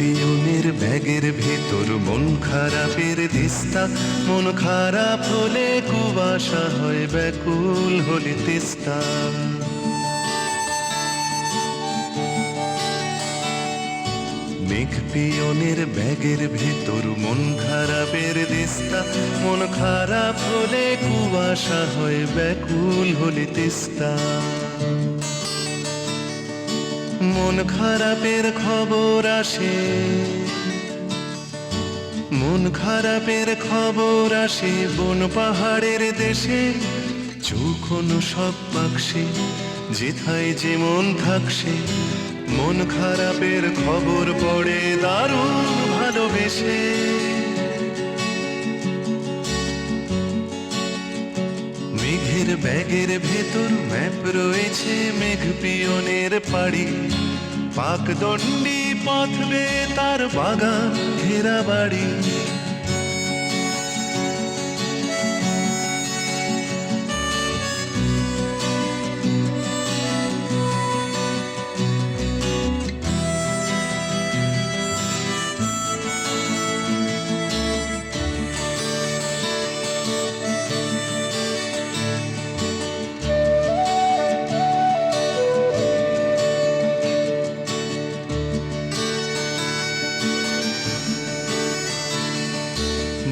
পিয়নের ব্যাগের ভেতর মন খারাপের দিস্তা, মন খারাপ হলে কুয়াশা হয়, ব্যাকুল হলে তিস্তা। মেঘ পিয়নের ব্যাগের ভেতর মন খারাপের দিস্তা, মন খারাপ হলে কুয়াশা হয়, ব্যাকুল হলে তিস্তা। মন খারাপের খবর আসে, মন খারাপের খবর আসে বন পাহাড়ের দেশে, চৌকোনো সব বাক্সে যেথায় যেমন থাকছে। মন খারাপের খবর পড়ে দারুণ ভালোবেসে। মেঘের ব্যাগের ভেতর ম্যাপ রয়েছে মেঘ পিয়নের পাড়ি, পাকদণ্ডী পথ বেয়ে তার বাগান ঘেরা বাড়ি।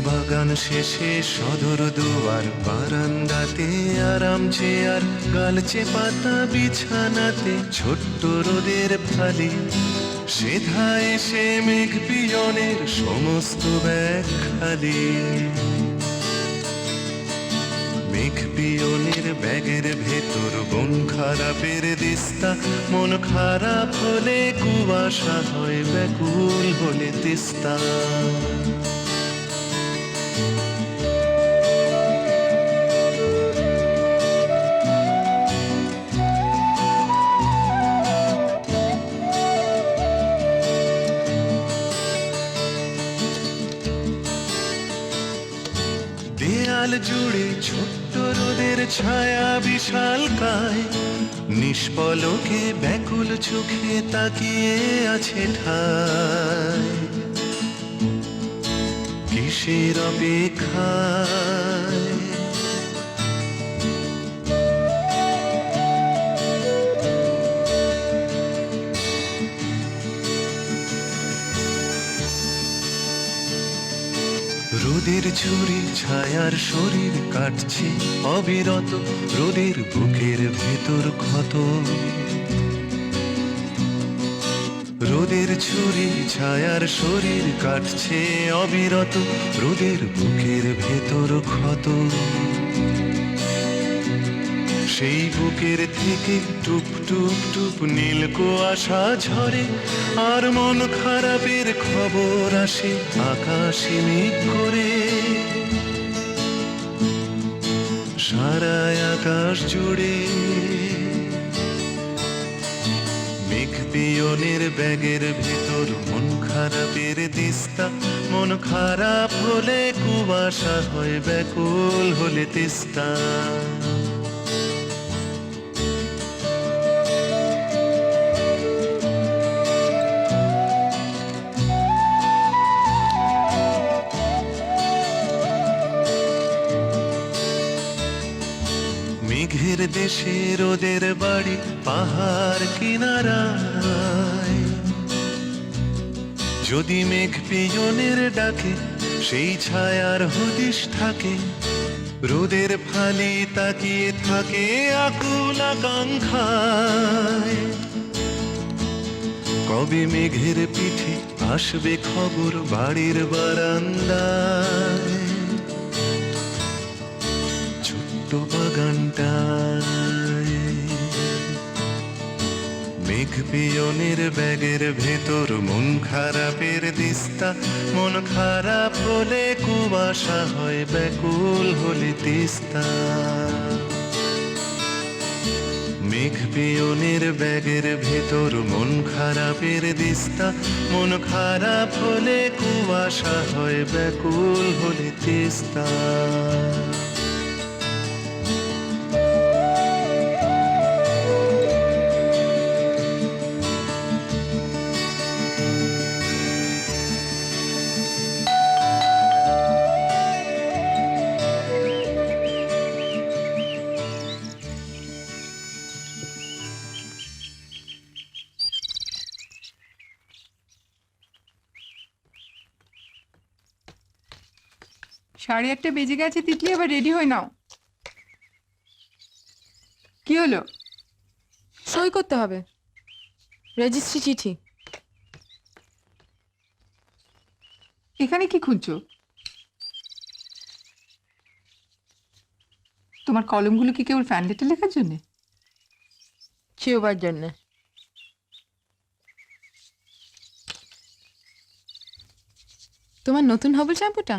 বাগান শেষে সদর দুয়ার, বারান্দাতে আরাম চেয়ার, গালচে পাতা বিছানাতে ছোট্ট রোদের ফালি। সেধা এসে মেঘ পিয়নের সমস্ত ব্যাগ খালি। মেঘ পিয়নের ব্যাগের ভেতর মন খারাপের দিস্তা, মন খারাপ হলে কুয়াশা হয়, ব্যাকুল হলে তিস্তা। দেয়াল জুড়ে ছোট্ট রোদের ছায়া বিশাল কায়, নিষ্পলকে ব্যাকুল চোখে তাকিয়ে আছে ঠায়। কিসের অপেক্ষায় রোদের ছুরি ছায়ার শরীর কাটছে অবিরত, রোদের বুকের ভেতর ক্ষত। রোদের ছুরি ছায়ার শরীর কাটছে অবিরত, রোদের বুকের ভেতর ক্ষত। সেই বুকের থেকে টুপ টুপ টুপ নীল কুয়াশা ঝরে, আর মন খারাপের খবর আসে আকাশে মেঘ করে। সারা আকাশ জুড়ে মেঘ পিয়নের ব্যাগের ভেতর মন খারাপের দিস্তা, মন খারাপ হলে কুয়াশা হয়, ব্যাকুল হলে তিস্তা। মেঘের দেশে রোদের বাড়ি পাহাড় কিনারায়, যদি মেঘ পিয়নের ডাকে সেই ছায়ার হদিশ থাকে। রোদের ফালি তাকিয়ে থাকে আকুল আকাঙ্ক্ষায়, কবে মেঘের পিঠে আসবে খবর বাড়ির বারান্দায়। ছোট্ট বাগানটায় মেঘ পিয়নের ব্যাগের ভেতর মন খারাপের দিস্তা, মন খারাপ হলে কুয়াশা হয়, ব্যাকুল হলে তিস্তা। মেঘ পিয়নের ব্যাগের ভেতর মন খারাপের দিস্তা, মন খারাপ হলে কুয়াশা হয়, ব্যাকুল হলে তিস্তা। 8:30 বেজে গেছে, তিতলি আবার রেডি হয়ে নাও। কি হলো? সই করতে হবে, রেজিস্ট্রি চিঠি। এখানে কি খুঁজছো? তোমার কলমগুলো কি কেবল ফ্যান লেটার লেখার জন্য? চিওবার জন্য। তোমার নতুন হবল শ্যাম্পুটা,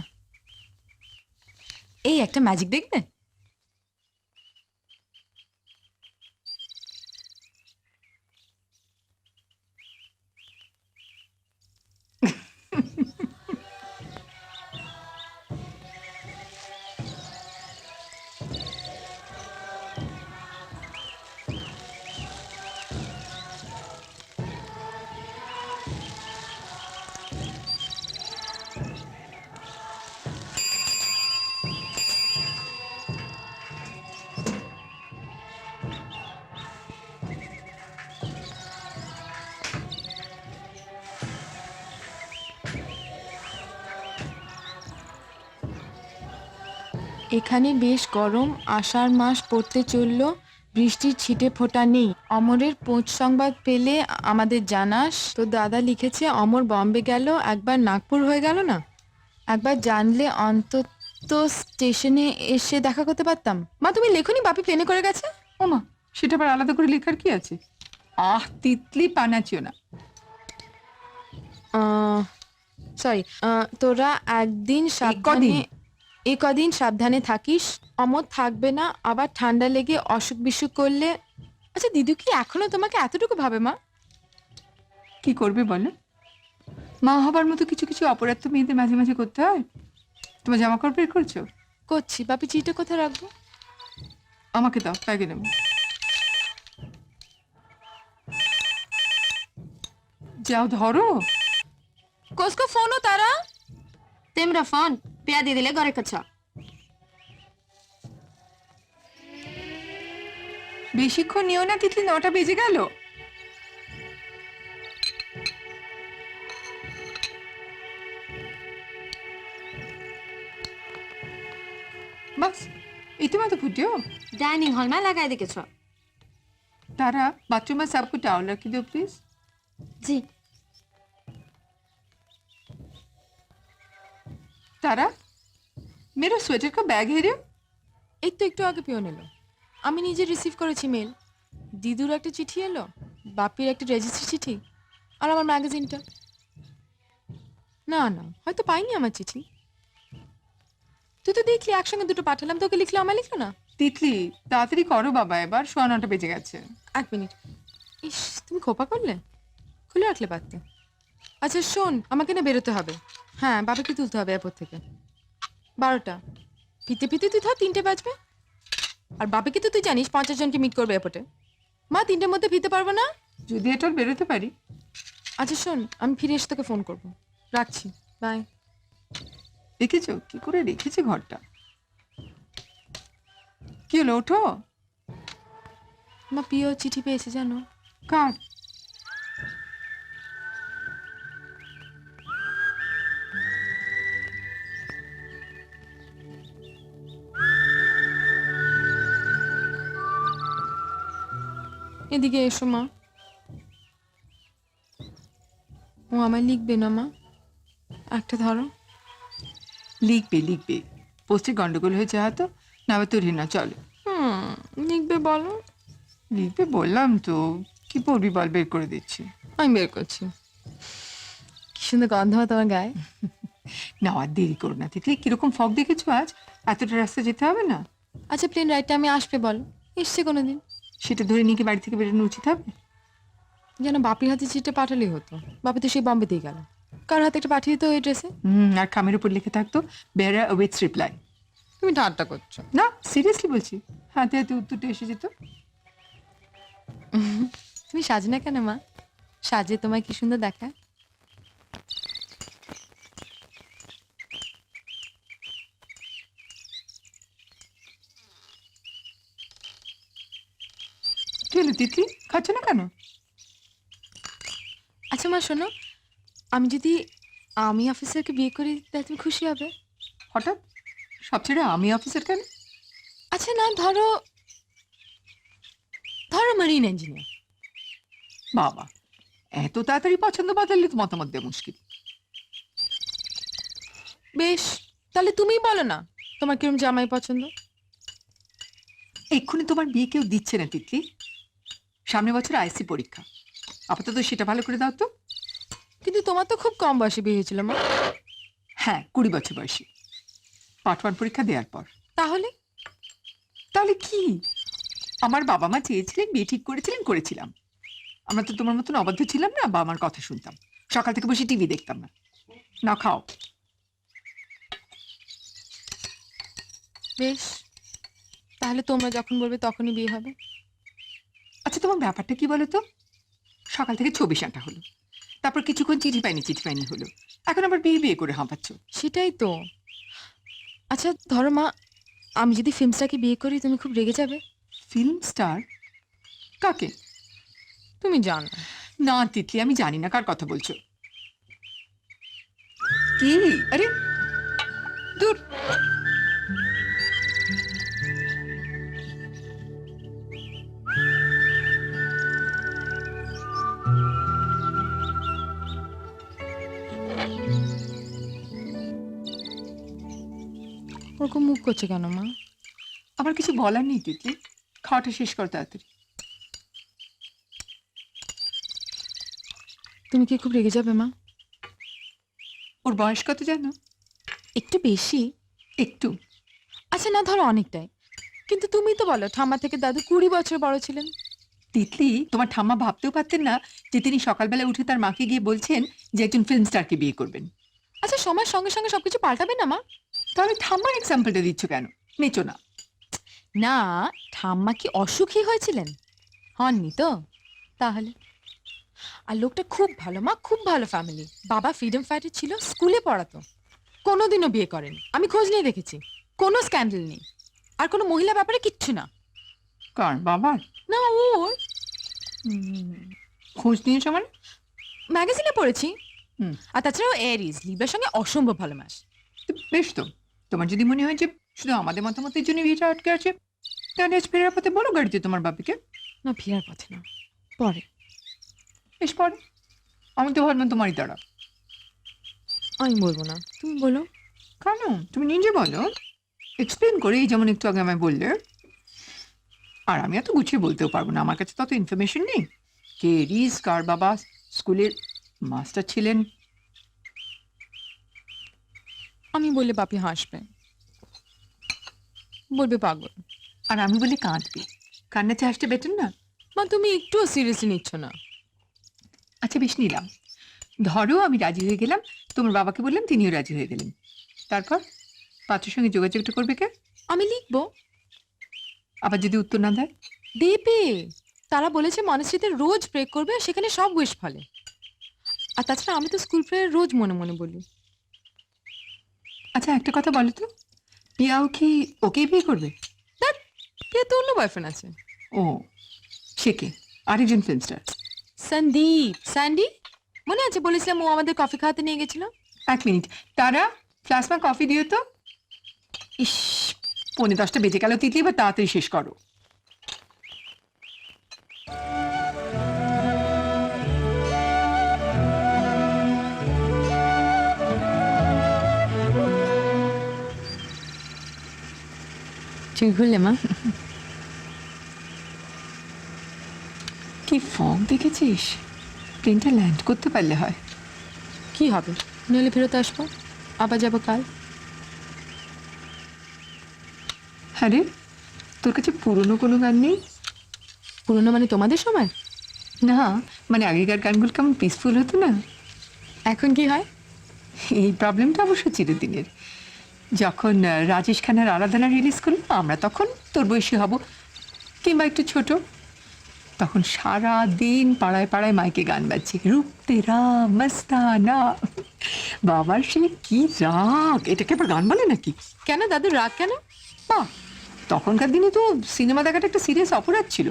এই একটা ম্যাজিক দেখবে। এখানে বেশ গরম, আষাঢ় মাস পড়তে চলল, বৃষ্টির ছিটে ফোঁটা নেই। অমরের পৌঁছ সংবাদ পেলে আমাদের জানাস। তো দাদা লিখেছে অমর বম্বে গেল, একবার নাগপুর হয়ে গেল না। একবার জানলে অন্তত স্টেশনে এসে দেখা করতে পারতাম। মা তুমি লেখনি বাপি প্লেনে করে গেছে? ও মা, সেটা আবার আলাদা করে লেখার কি আছে? তিতলি পানাচিও না। সরি, তোরা একদিন সাবধানে, কদিন সাবধানে থাকিস। অমর থাকবে না, আবার ঠান্ডা লেগে অসুখ বিসুখ করলে। আচ্ছা দিদু কি এখনো তোমাকে এতটুকু ভাবে মা? কি করবে বলো? মা হবার মতো কিছু কিছু অপরাধ তো মেয়েদের মাঝে মাঝে করতে হয়। তোমার জামা কাপড় বের করছো? করছি। বাপি চিঠিটা কোথায় রাখবো? আমাকে দাও, ব্যাগে নেবো। যাও ধরো। কোসको फोन हो तारा? तेमरा फोन पिया दे दिले घरे कच्छा। বেশিক্ষণ নিও না তিতলি, 9টা বেজে গেল। बस इतना तो फुटियो। डाइनिंग हॉल में लगाए देखे छो। तारा बाथरूम में सबको टावल रखी दो प्लीज। जी। तारा मेरा स्वेटर का बैग है रे। এই তো একটু আগে পিয়ন এলো, আমি নিজে রিসিভ করেছি মেল। দিদুর একটা চিঠি এলো, বাপির একটা রেজিস্ট্রি চিঠি, আর আমার ম্যাগাজিনটা। না না, হয়তো পাইনি আমার চিঠি। তুই তো দেখলি একসঙ্গে দুটো পাঠালাম, তোকে লিখলো আমার লিখলো না। তিতলি তাড়াতাড়ি করো বাবা, এবার 9:15 বেজে গেছে। 1 মিনিট। ইস তুমি খোপা করলে, খুলে রাখলে পারতে। আচ্ছা শোন, আমাকে না বেরোতে হবে। হ্যাঁ বাবাকে তুলতে হবে এয়ারপোর্ট থেকে। 12টা ফিতে ফিতে তুই ধর 3টে বাজবে। আর বাবাকে তো তুই জানিস 50 জনকে মিট করবে এয়ারপোর্টে। মা 3টের মধ্যে ফিরতে পারবো না। যদি এটা বেরোতে পারি। আচ্ছা শোন, আমি ফিরে এসে তোকে ফোন করবো। রাখছি, বাই। দেখেছো কি করে রেখেছে ঘরটা? কি হলো, ওঠো। মা প্রিয় চিঠি পেয়েছে জানো। কার? এদিকে এসো মা। ও আমায় লিখবে না মা, একটা ধরো। লিখবে লিখবে, পোস্টে গন্ডগোল হয়ে যাওয়া তো, না তো রিনা চলো। লিখবে বলো। লিখবে বললাম তো, কি পড়বি বল, বের করে দিচ্ছি। আমি বের করছি। কি সুন্দর গন্ধ তোমার গায়ে। না আর দেরি করো না তিতলি, কিরকম ফগ দেখেছো আজ? এতটা রাস্তা যেতে হবে না। আচ্ছা প্লেন রাইডটা আমি আসবে বলো, এসছে কোনোদিন? সেটা ধরে নিয়ে কি বাড়ি থেকে বেরোনো উচিত হবে? যেন বাপির হাতে চিঠিটা পাঠালেই হতো। বাপি তো সেই বম্বেতেই গেল, কার হাতে একটা পাঠিয়ে দিত ওই ড্রেসে। আর খামের উপর লিখে থাকতো বেয়ার ওয়েটস রিপ্লাই। তুমি ঠাট্টা করছো না সিরিয়াসলি বলছি, হাতে হাতে উত্তরটা এসে যেত। তুমি সাজে না কেন মা? সাজে তোমায় কি সুন্দর দেখায়। কি হলো তিতলি, খাচ্ছ না কেন? আচ্ছা মা শোনো, আমি যদি আমি অফিসারকে বিয়ে করি তাহলে তুমি খুশি হবে? হঠাৎ? সব ছেড়ে আমি অফিসার কেন? আচ্ছা না, ধরো ধরো মেরিন ইঞ্জিনিয়ার। বাবা, এত তাড়াতাড়ি পছন্দ বদলালে তো মতামত দেওয়া মুশকিল। বেশ, তাহলে তুমিই বলো না তোমার কিরম জামাই পছন্দ। এক্ষুনি তোমার বিয়ে কেউ দিচ্ছে না তিতলি, সামনের বছর আইসি পরীক্ষা, আপাতত সেটা ভালো করে দাও তো। কিন্তু তোমার তো খুব কম বয়সে বিয়ে হয়েছিল মা। হ্যাঁ, 20 বছর বয়সী, পার্ট 1 পরীক্ষা দেওয়ার পর। তাহলে তাহলে কি, আমার বাবা মা চেয়েছিলেন, বিয়ে ঠিক করেছিলেন, করেছিলাম। আমরা তো তোমার মতন অবাধ্য ছিলাম না, বাবা মার কথা শুনতাম, সকাল থেকে বসে টিভি দেখতাম না। না খাও। বেশ, তাহলে তোমরা যখন বলবে তখনই বিয়ে হবে। আচ্ছা, তোমার ব্যাপারটা কি বলো তো? সকাল থেকে 24 ঘন্টা হলো, তারপর কিছুক্ষণ চিঠি পাইনি হলো, এখন আবার বিয়ে বিয়ে করে হাঁপাচ্ছ। সেটাই তো। আচ্ছা ধরো মা, আমি যদি ফিল্মস্টারকে বিয়ে করি তুমি খুব রেগে যাবে। Film star? কাকে? তুমি জানো। না তিতলি, আমি জানি না কার কথা বলছো। কি? আরে দূর। ওরকম মুখ করছে কেন মা? আমার কিছু বলার নেই তিতলি, খাওয়াটা শেষ কর তাড়াতাড়ি। তুমি কি খুব রেগে যাবে মা? ওর বয়স কত জানো? একটু বেশি। একটু? আচ্ছা না, ধরো অনেকটাই। কিন্তু তুমি তো বলো ঠাম্মা থেকে দাদু 20 বছর বড় ছিলেন। তিতলি, তোমার ঠাম্মা ভাবতেও পারতেন না যে তিনি সকালবেলা উঠে তার মাকে গিয়ে বলছেন যে একজন ফিল্ম স্টারকে বিয়ে করবেন। আচ্ছা সময়ের সঙ্গে সঙ্গে সবকিছু পাল্টাবে না মা? তাহলে ঠাম্মার এক্সাম্পলটা দিচ্ছ কেন? নেচো না। না, ঠাম্মা কি অসুখী হয়েছিলেন? হননি তো? তাহলে আর লোকটা খুব ভালো মা, খুব ভালো ফ্যামিলি। বাবা ফ্রিডম ফাইটার ছিল, স্কুলে পড়াতো, কোনোদিনও বিয়ে করেন, আমি খোঁজ নিয়ে দেখেছি। কোনো স্ক্যান্ডেল নেই, আর কোনো মহিলা ব্যাপারে কিচ্ছু না। কার বাবার? না ওর। খোঁজ নিয়েছো মানে? ম্যাগাজিনে পড়েছি। হুম। আর তাছাড়াও এরিজ, লিব্রার সঙ্গে অসম্ভব ভালো মাস। তো বেশ তো, তোমার যদি মনে হয় যে শুধু আমাদের মতামতের জন্য বিয়েটা আটকে আছে, তাহলে আজ ফেরার পথে বলো গাড়িতে তোমার বাপিকে। না, ফেরার পথে না, পরে। বেশ পরে। আমি তো ভাবলাম তোমারই তারা। আমি বলবো না, তুমি বলো। কেন? তুমি নিজে বলো, এক্সপ্লেন করে, এই যেমন একটু আগে আমায় বললে। আর আমি এত গুছিয়ে বলতেও পারবো না, আমার কাছে তত ইনফরমেশন নেই। কে রিস, কার বাবা স্কুলের মাস্টার ছিলেন। আমি বললে বাপি হাসবে, বলবে পাগল। আর আমি বলি কাঁদবে। কান্নাতে হাসতে বেটার না? মা তুমি একটুও সিরিয়াসলি নিচ্ছ না। আচ্ছা বেশ, নিলাম। ধরো আমি রাজি হয়ে গেলাম, তোমার বাবাকে বললাম, তিনিও রাজি হয়ে গেলেন। তারপর পাত্রের সঙ্গে যোগাযোগটা করবে কে? আমি লিখবো। আবার যদি উত্তর না দেয়? দেবে। তারা বলেছে মনস্রিতে রোজ প্রে করবে, আর সেখানে সব উইশ ফলে। আর তাছাড়া আমি তো স্কুল প্রেয়ার রোজ মনে মনে বলি। আচ্ছা একটা কথা বলো তো, পিয়াও কি ওকেই বিয়ে করবে? দেখ, কে তো অন্য বয়ফ্রেন্ড আছে। ও, সে কে? আরেকজন ফিল্ম স্টার? সন্দীপ, স্যান্ডি, মনে আছে বলেছিলাম ও আমাদের কফি খাওয়াতে নিয়ে গেছিল। 1 মিনিট, তারা ফ্লাস্মা কফি দিও তো। ইস, 9:45 বেজে গেল তিতলি, এবার তাড়াতাড়ি শেষ করো। ঠিক হলে মা? কি ফর্ম দেখেছিস? প্লেনটা ল্যান্ড করতে পারলে হয়। কি হবে, নইলে ফেরত আসবো, আবার যাবো কাল। হ্যাঁ রে, তোর কাছে পুরনো কোনো গান নেই? পুরোনো মানে তোমাদের সময়? না, মানে আগেকার গানগুলো কেমন পিসফুল হতো না? এখন কি হয়? এই প্রবলেমটা অবশ্য চিরদিনের। যখন রাজেশ খান্নার আরাধনা রিলিজ করলো, আমরা তখন তোর বয়সী হব কিংবা একটু ছোট। তখন সারা দিন পাড়ায় পাড়ায় মাইকে গান বাজছে, রূপ তেরা মস্তানা। বাবার সে কি রাগ, এটাকে আবার গান বলে নাকি? কেন দাদুর রাগ কেন? বাহ, তখনকার দিনে তো সিনেমা দেখাটা একটা সিরিয়াস অপরাধ ছিল।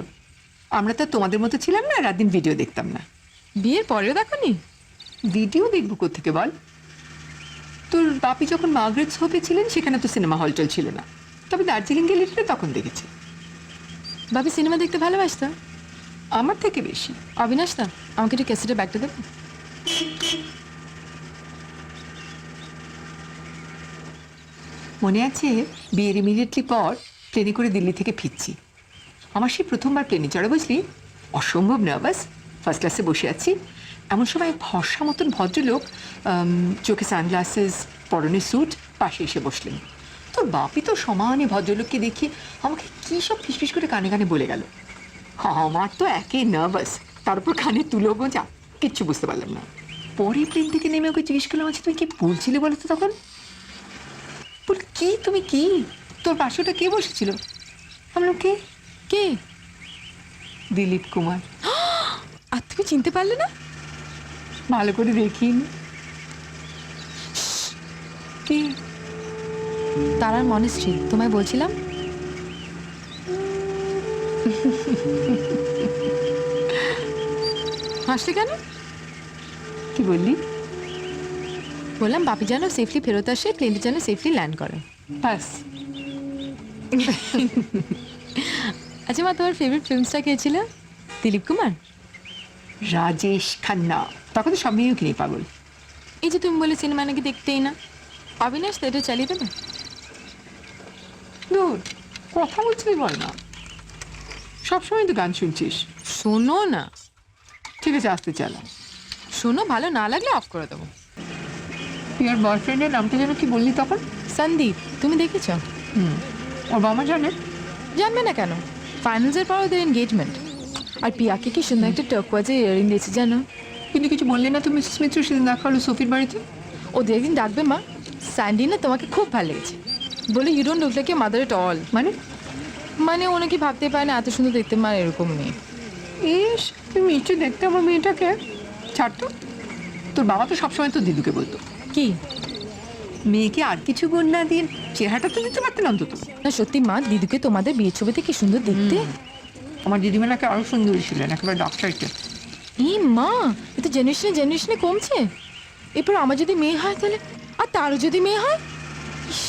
আমরা তো তোমাদের মতো ছিলাম না, রাত দিন ভিডিও দেখতাম না। বিয়ের পরেও দেখোনি? ভিডিও দেখবো কোত্থেকে বল? তোর বাপি যখন মার্গারেটস হোপে ছিলেন সেখানে তো সিনেমা হলটাল ছিল না, তবে দার্জিলিং গেলে তখন দেখেছি। বাপি সিনেমা দেখতে ভালোবাসতো? আমার থেকে বেশি। অবিনাশ দা, আমাকে একটু ক্যাসেটের ব্যাগটা দেবে? মনে আছে বিয়ের ইমিডিয়েটলি পর প্লেনে করে দিল্লি থেকে ফিরছি। আমার সেই প্রথমবার প্লেনে চড়ে, বুঝলি, অসম্ভব নার্ভাস। ফার্স্ট ক্লাসে বসে আছি, এমন সময় ভরসা মতন ভদ্রলোক, চোখে সানগ্লাসেস, পরনে স্যুট, পাশে এসে বসলেন। তোর বাপি তো সমানে ভদ্রলোককে দেখে আমাকে কী সব ফিসফিস করে কানে কানে বলে গেল। আমার তো একে নার্ভাস, তার উপর কানে তুলো গোঁজা, কিচ্ছু বুঝতে পারলাম না। পরে প্লেন থেকে নেমে ওকে জিজ্ঞেস করলাম, আচ্ছা তুমি কি বলছিলে বলো তো? তখন বল, কি তুমি কি, তোর পাশে ওটা কে বসেছিল? আমরা কে? কে? দিলীপ কুমার। আর তুমি চিনতে পারলে না? ভালো করে দেখিনি। কি? তারার মনেস্ট্রি, তোমায় বলছিলাম। হাসলে কেন? কি বললি? বললাম বাপি যেন সেফলি ফেরত আসে, প্লেনটি যেন সেফলি ল্যান্ড করে। ব্যাস। আচ্ছা মা, তোমার ফেভারিট ফিল্মসটা কে ছিল? দিলীপ কুমার? রাজেশ খান্না। তখন তো সব মেয়েও কিনে পাগল। এই যে তুমি বলে সিনেমা নাকি দেখতেই না, অবিনাশ তো এটা চালিয়ে দেবে। দূর, কথা বলছিলি বল না, সবসময় তো গান শুনছিস। শোনো না। ঠিক আছে, আসতে চালা। শোনো, ভালো না লাগলে অফ করে দেবো। তুই আর বয়ফ্রেন্ডের নামটা যেন কি বললি তখন? সন্দীপ, তুমি দেখেছো? ওর বাবা জানে? জানবে না কেন, ফাইনালসের পর ওদের এনগেজমেন্ট। আর পিয়াকে কি সুন্দর একটা টার্কোয়াজের ইয়ারিং দিয়েছে জানো? কিন্তু কিছু বললি না তুমি মিসেস মিত্র সেদিন দেখা হলো সোফির বাড়িতে? ওদের একদিন ডাকবে মা। স্যান্ডি না তোমাকে খুব ভালো লেগেছে, বলে you don't look like a mother at all. মানে ও নাকি ভাবতে পারে না এত সুন্দর দেখতে মা এরকম মেয়ে। ইস, তুমি মিষ্টি দেখতে আমার মেয়েটাকে। ছাড় তো, তোর বাবা তো সবসময় তো দিদুকে বলতো। কি? মেয়েকে আর কিছু গুণ না দিয়ে চেহারাটা তো দিতে পারতেন অন্তত। না সত্যি মা, দিদুকে তোমাদের বিয়ের ছবিতে কি সুন্দর দেখতে। আমার দিদিমানাকে আরো সুন্দরী ছিলেন, একেবারে ডক্টরকে। এই মা, এ তো জেনারেশনে জেনারেশনে কমছে। এরপর আমার যদি মেয়ে হয় তাহলে, আর তারও যদি মেয়ে হয়, ইস,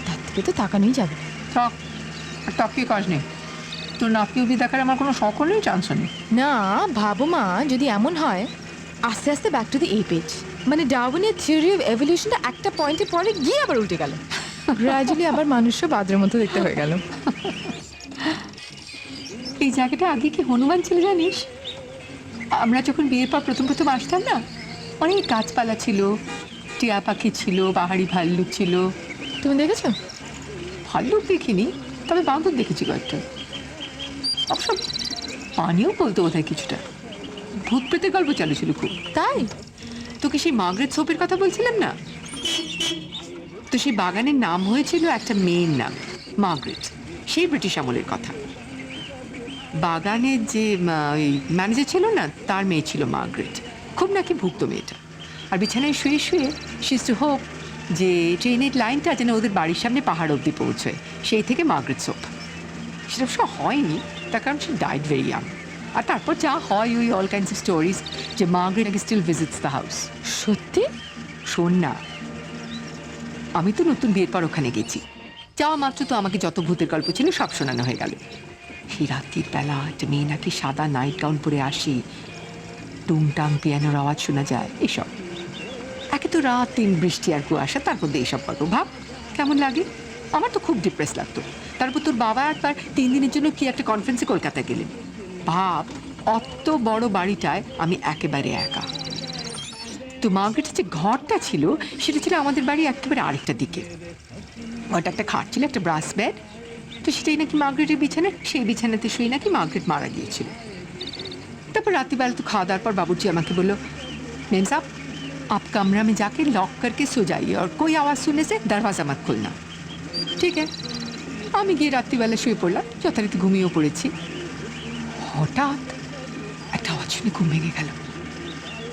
তার থেকে তো তাকানোই যাবে। টক আর টককে কাজ নেই। তোর নাতি অবধি দেখার আমার কোনো শখও নেই, চান্সও নেই। না ভাবো মা, যদি এমন হয় আস্তে আস্তে ব্যাক টু দি এই পেজ, মানে ডারউইনের থিওরি অফ এভলিউশনটা একটা পয়েন্টে পরে গিয়ে আবার উল্টে গেল, গ্র্যাজুয়ালি আবার মানুষও বাদরের মতো দেখতে হয়ে গেল। এই জায়গাটা আগে কি হনুমান ছিল জানিস? আমরা যখন বিয়ের পর প্রথম প্রথম আসতাম না, অনেক গাছপালা ছিল, টিয়া পাখি ছিল, পাহাড়ি ভাল্লুক ছিল। তুমি দেখেছো? ভাল্লুক দেখিনি, তবে বাঁদর দেখেছি কয়েকটা। অবশ্য পানিও বলতো বোধহয় কিছুটা। ভূত প্রেতের গল্প চালু ছিল খুব। তাই? তোকে সেই মার্গারেট সোপের কথা বলছিলাম না, তো সেই বাগানের নাম হয়েছিল একটা মেয়ের নাম, মার্গারেট। সেই ব্রিটিশ আমলের কথা। বাগানের যে ওই ম্যানেজার ছিল না, তার মেয়ে ছিল মার্গারেট। খুব নাকি ভুক্ত মেয়েটা। আর বিছানায় শুয়ে শুয়ে শি ইউজড টু হোপ যে ট্রেনের লাইনটা যেন ওদের বাড়ির সামনে পাহাড় অবধি পৌঁছয়, সেই থেকে মার্গারেট সোপ। সেটা অবশ্য হয়নি, তার কারণ সে ডাইড ভেরি ইয়াং। আর তারপর যা হয় ওই অল কাইন্ডস অফ স্টোরিজ, যে মার্গারেট নাকি স্টিল ভিজিটস দ্য হাউস। সত্যি? শোন না, আমি তো নতুন বিয়ের পর ওখানে গেছি, যাওয়া মাত্র তো আমাকে যত ভূতের গল্প ছিল সব শোনানো হয়ে গেল। সেই রাত্রির বেলা একটা মেয়ে নাকি সাদা নাইট গাউন পরে আসি, টুংটাং পিয়ানোর আওয়াজ শোনা যায়, এসব। একে তো রাত দিন বৃষ্টি আর কুয়াশা, তারপর দিয়ে এইসব গল্প। ভাব কেমন লাগে? আমার তো খুব ডিপ্রেস লাগতো। তারপর তোর বাবা একবার 3 দিনের জন্য কি একটা কনফারেন্সে কলকাতা গেলেন। ভাব, অত বড় বাড়িটায় আমি একেবারে একা। তো মার্গারেটের যে ঘরটা ছিল সেটা ছিল আমাদের বাড়ি একেবারে আরেকটা দিকে। ওটা একটা খাট ছিল, একটা ব্রাস বেড। তো সেটাই নাকি মার্গারেটের বিছানা, সেই বিছানাতে শুয়ে নাকি মার্গারেট মারা গিয়েছিল। তারপর রাত্রিবেলা তো খাওয়া দাওয়ার পর বাবুর্চি আমাকে বললো, मेम साहब आप कमरा में जाके लॉक करके सो जाइए और कोई आवाज़ सुनने से दरवाज़ा मत खोलना। ঠিক আছে, আমি গিয়ে রাত্রিবেলা শুয়ে পড়লাম, যথারীতি ঘুমিয়েও পড়েছি। হঠাৎ একটা আওয়াজ শুনে ঘুম ভেঙে গেল।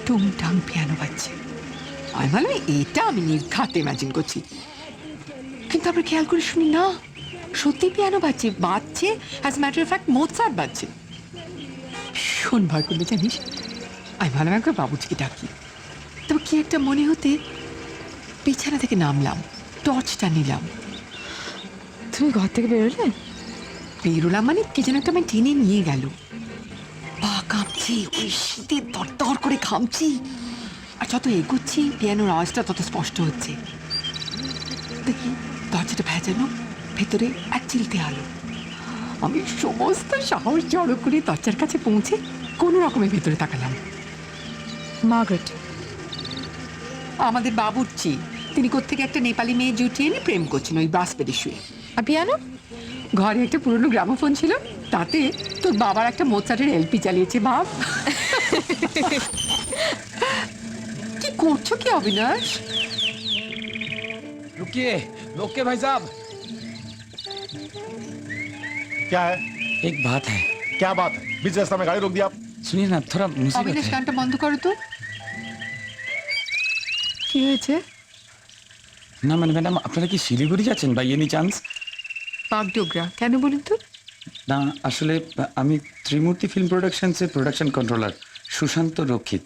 টুংটাং পিয়ানো বাজছে। আমি ভাবলাম এটা আমি নির্ঘাত ইমাজিন করছি, কিন্তু আমরা খেয়াল করে শুনি না, সত্যি পিয়ানো বাজছে। As matter of fact Mozart বাজছে। ভীষণ ভয় করলো জানিস। আমি ভাবলাম একবার বাবুজিকে ডাকি। তবে কি একটা মনে হতে বিছানা থেকে নামলাম, টর্চটা নিলাম, তুমি ঘর থেকে বেরোলে? বেরোলাম মানে কি যেন একটা আমায় টেনে নিয়ে গেল। পা কাঁপছি, ওই শীতে দরদর করে ঘামছি, আর যত এগোচ্ছি পিয়ানোর আওয়াজটা তত স্পষ্ট হচ্ছে। দেখি দরজাটা ভেজানো, ভেতরে এক চিলতে আলো। আমি সমস্ত সাহস জড়ো করে দরজার কাছে পৌঁছে কোনো রকমে ভেতরে তাকালাম। মার্গারেট। আমাদের বাবুর্চি, তিনি কোত্থেকে একটা নেপালি মেয়ে জুটিয়ে এনে প্রেম করছেন ওই বাস পেরে শুয়ে। আর পিয়ানো? ঘরে একটা পুরনো গ্রামোফোন ছিল, তাতে তোর বাবার একটা মোচারের এলপি চালিয়েছে। ভাব কি করছো কি অবিনাশ? रुकिए रोके भाई साहब। क्या है? एक बात है। क्या बात है? बीच रास्ता में गाड़ी रोक दी आप। सुनिए ना, थोड़ा मुसीबत অবিনাশ है। গানটা বন্ধ করো তো। কি হয়েছে? না মানে ম্যাডাম, আপনারা কি শিলিগুড়ি যাচ্ছেন বাই এনি চান্স? বাগডোগরা কেন বলুন তো? না আসলে আমি Trimurti film প্রোডাকশনসের production controller Sushant রক্ষিত।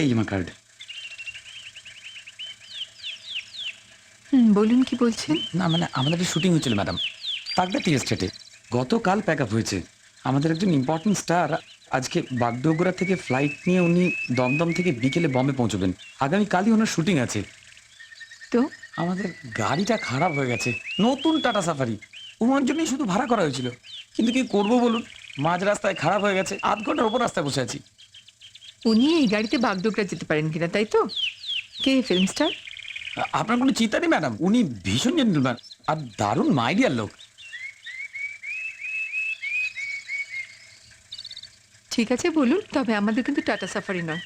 এই আমার কার্ড। বলুন কি বলছেন? না মানে আমাদের একটা শুটিং হচ্ছিল ম্যাডাম, তাকদা টি এস্টেটে। গতকাল প্যাক আপ হয়েছে। আমাদের একজন ইম্পর্টেন্ট স্টার আজকে বাগডোগরা থেকে ফ্লাইট নিয়ে উনি দমদম থেকে বিকেলে বম্বে পৌঁছবেন। আগামীকালই ওনার শুটিং আছে। তো আমাদের গাড়িটা খারাপ হয়ে গেছে, নতুন টাটা সাফারি, ওনার জন্যই শুধু ভাড়া করা হয়েছিল। কিন্তু কি করবো বলুন, মাঝ রাস্তায় খারাপ হয়ে গেছে, আধ ঘন্টার ওপর রাস্তায় বসে আছি। উনি এই গাড়িতে বাগডোগরা যেতে পারেন কিনা, তাই তো? কে ফিল্ম স্টার? আপনার কোনো চিন্তা নেই ম্যাডাম, উনি ভীষণ জেন্টলম্যান আর দারুণ মাইডিয়ার লোক। ঠিক আছে বলুন, তবে আমাদের কিন্তু টাটা সাফারি নয়।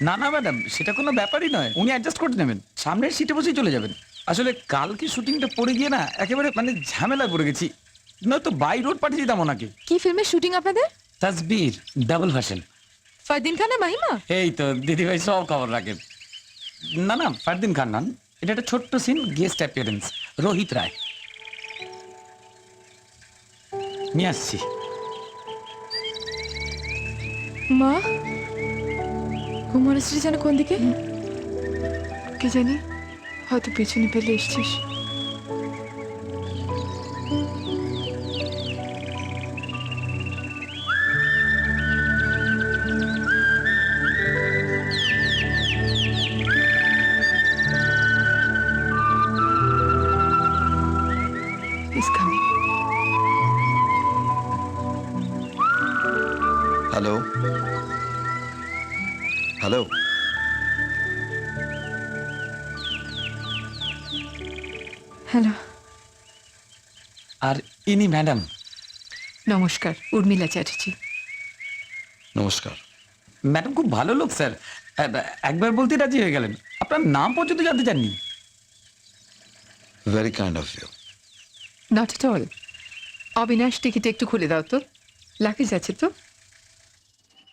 না না ম্যাডাম, সেটা কোনো ব্যাপারই নয়, উনি অ্যাডজাস্ট করে নেবেন, সামনের সিটে বসেই চলে যাবেন। আসলে কালকে শুটিংটা পড়ে গিয়ে না একেবারে মানে ঝামেলায় পড়ে গেছি, নয়তো বাই রোড পাঠিয়ে দিতাম ওনাকে। কি ফিল্মের শুটিং আপনাদের? Tasbir double version. ফারদিন খানের মাহিমা? এই তো দিদিভাই সব খবর রাখেন। না না, ফারদিন খান নান, এটা একটা ছোট্ট সিন, গেস্ট অ্যাপিয়ারেন্স, রোহিত রায়। নিয়ে আসছি। মা, কুমার স্ত্রী যেন কোন দিকে? কে জানি, হয়তো পেছনে পেলে এসছিস। He's coming. Hello hello, hello. আর ইনি ম্যাডাম। নমস্কার, উর্মিলা চ্যাটার্জি। নমস্কার। ম্যাডাম খুব ভালো লোক স্যার, একবার বলতে রাজি হয়ে গেলেন, আপনার নাম পর্যন্ত জানতে চাননি। Very kind of you. Not at all. Abinash, ticket একটু খুলে দাও তো, লাগেজ আছে তো?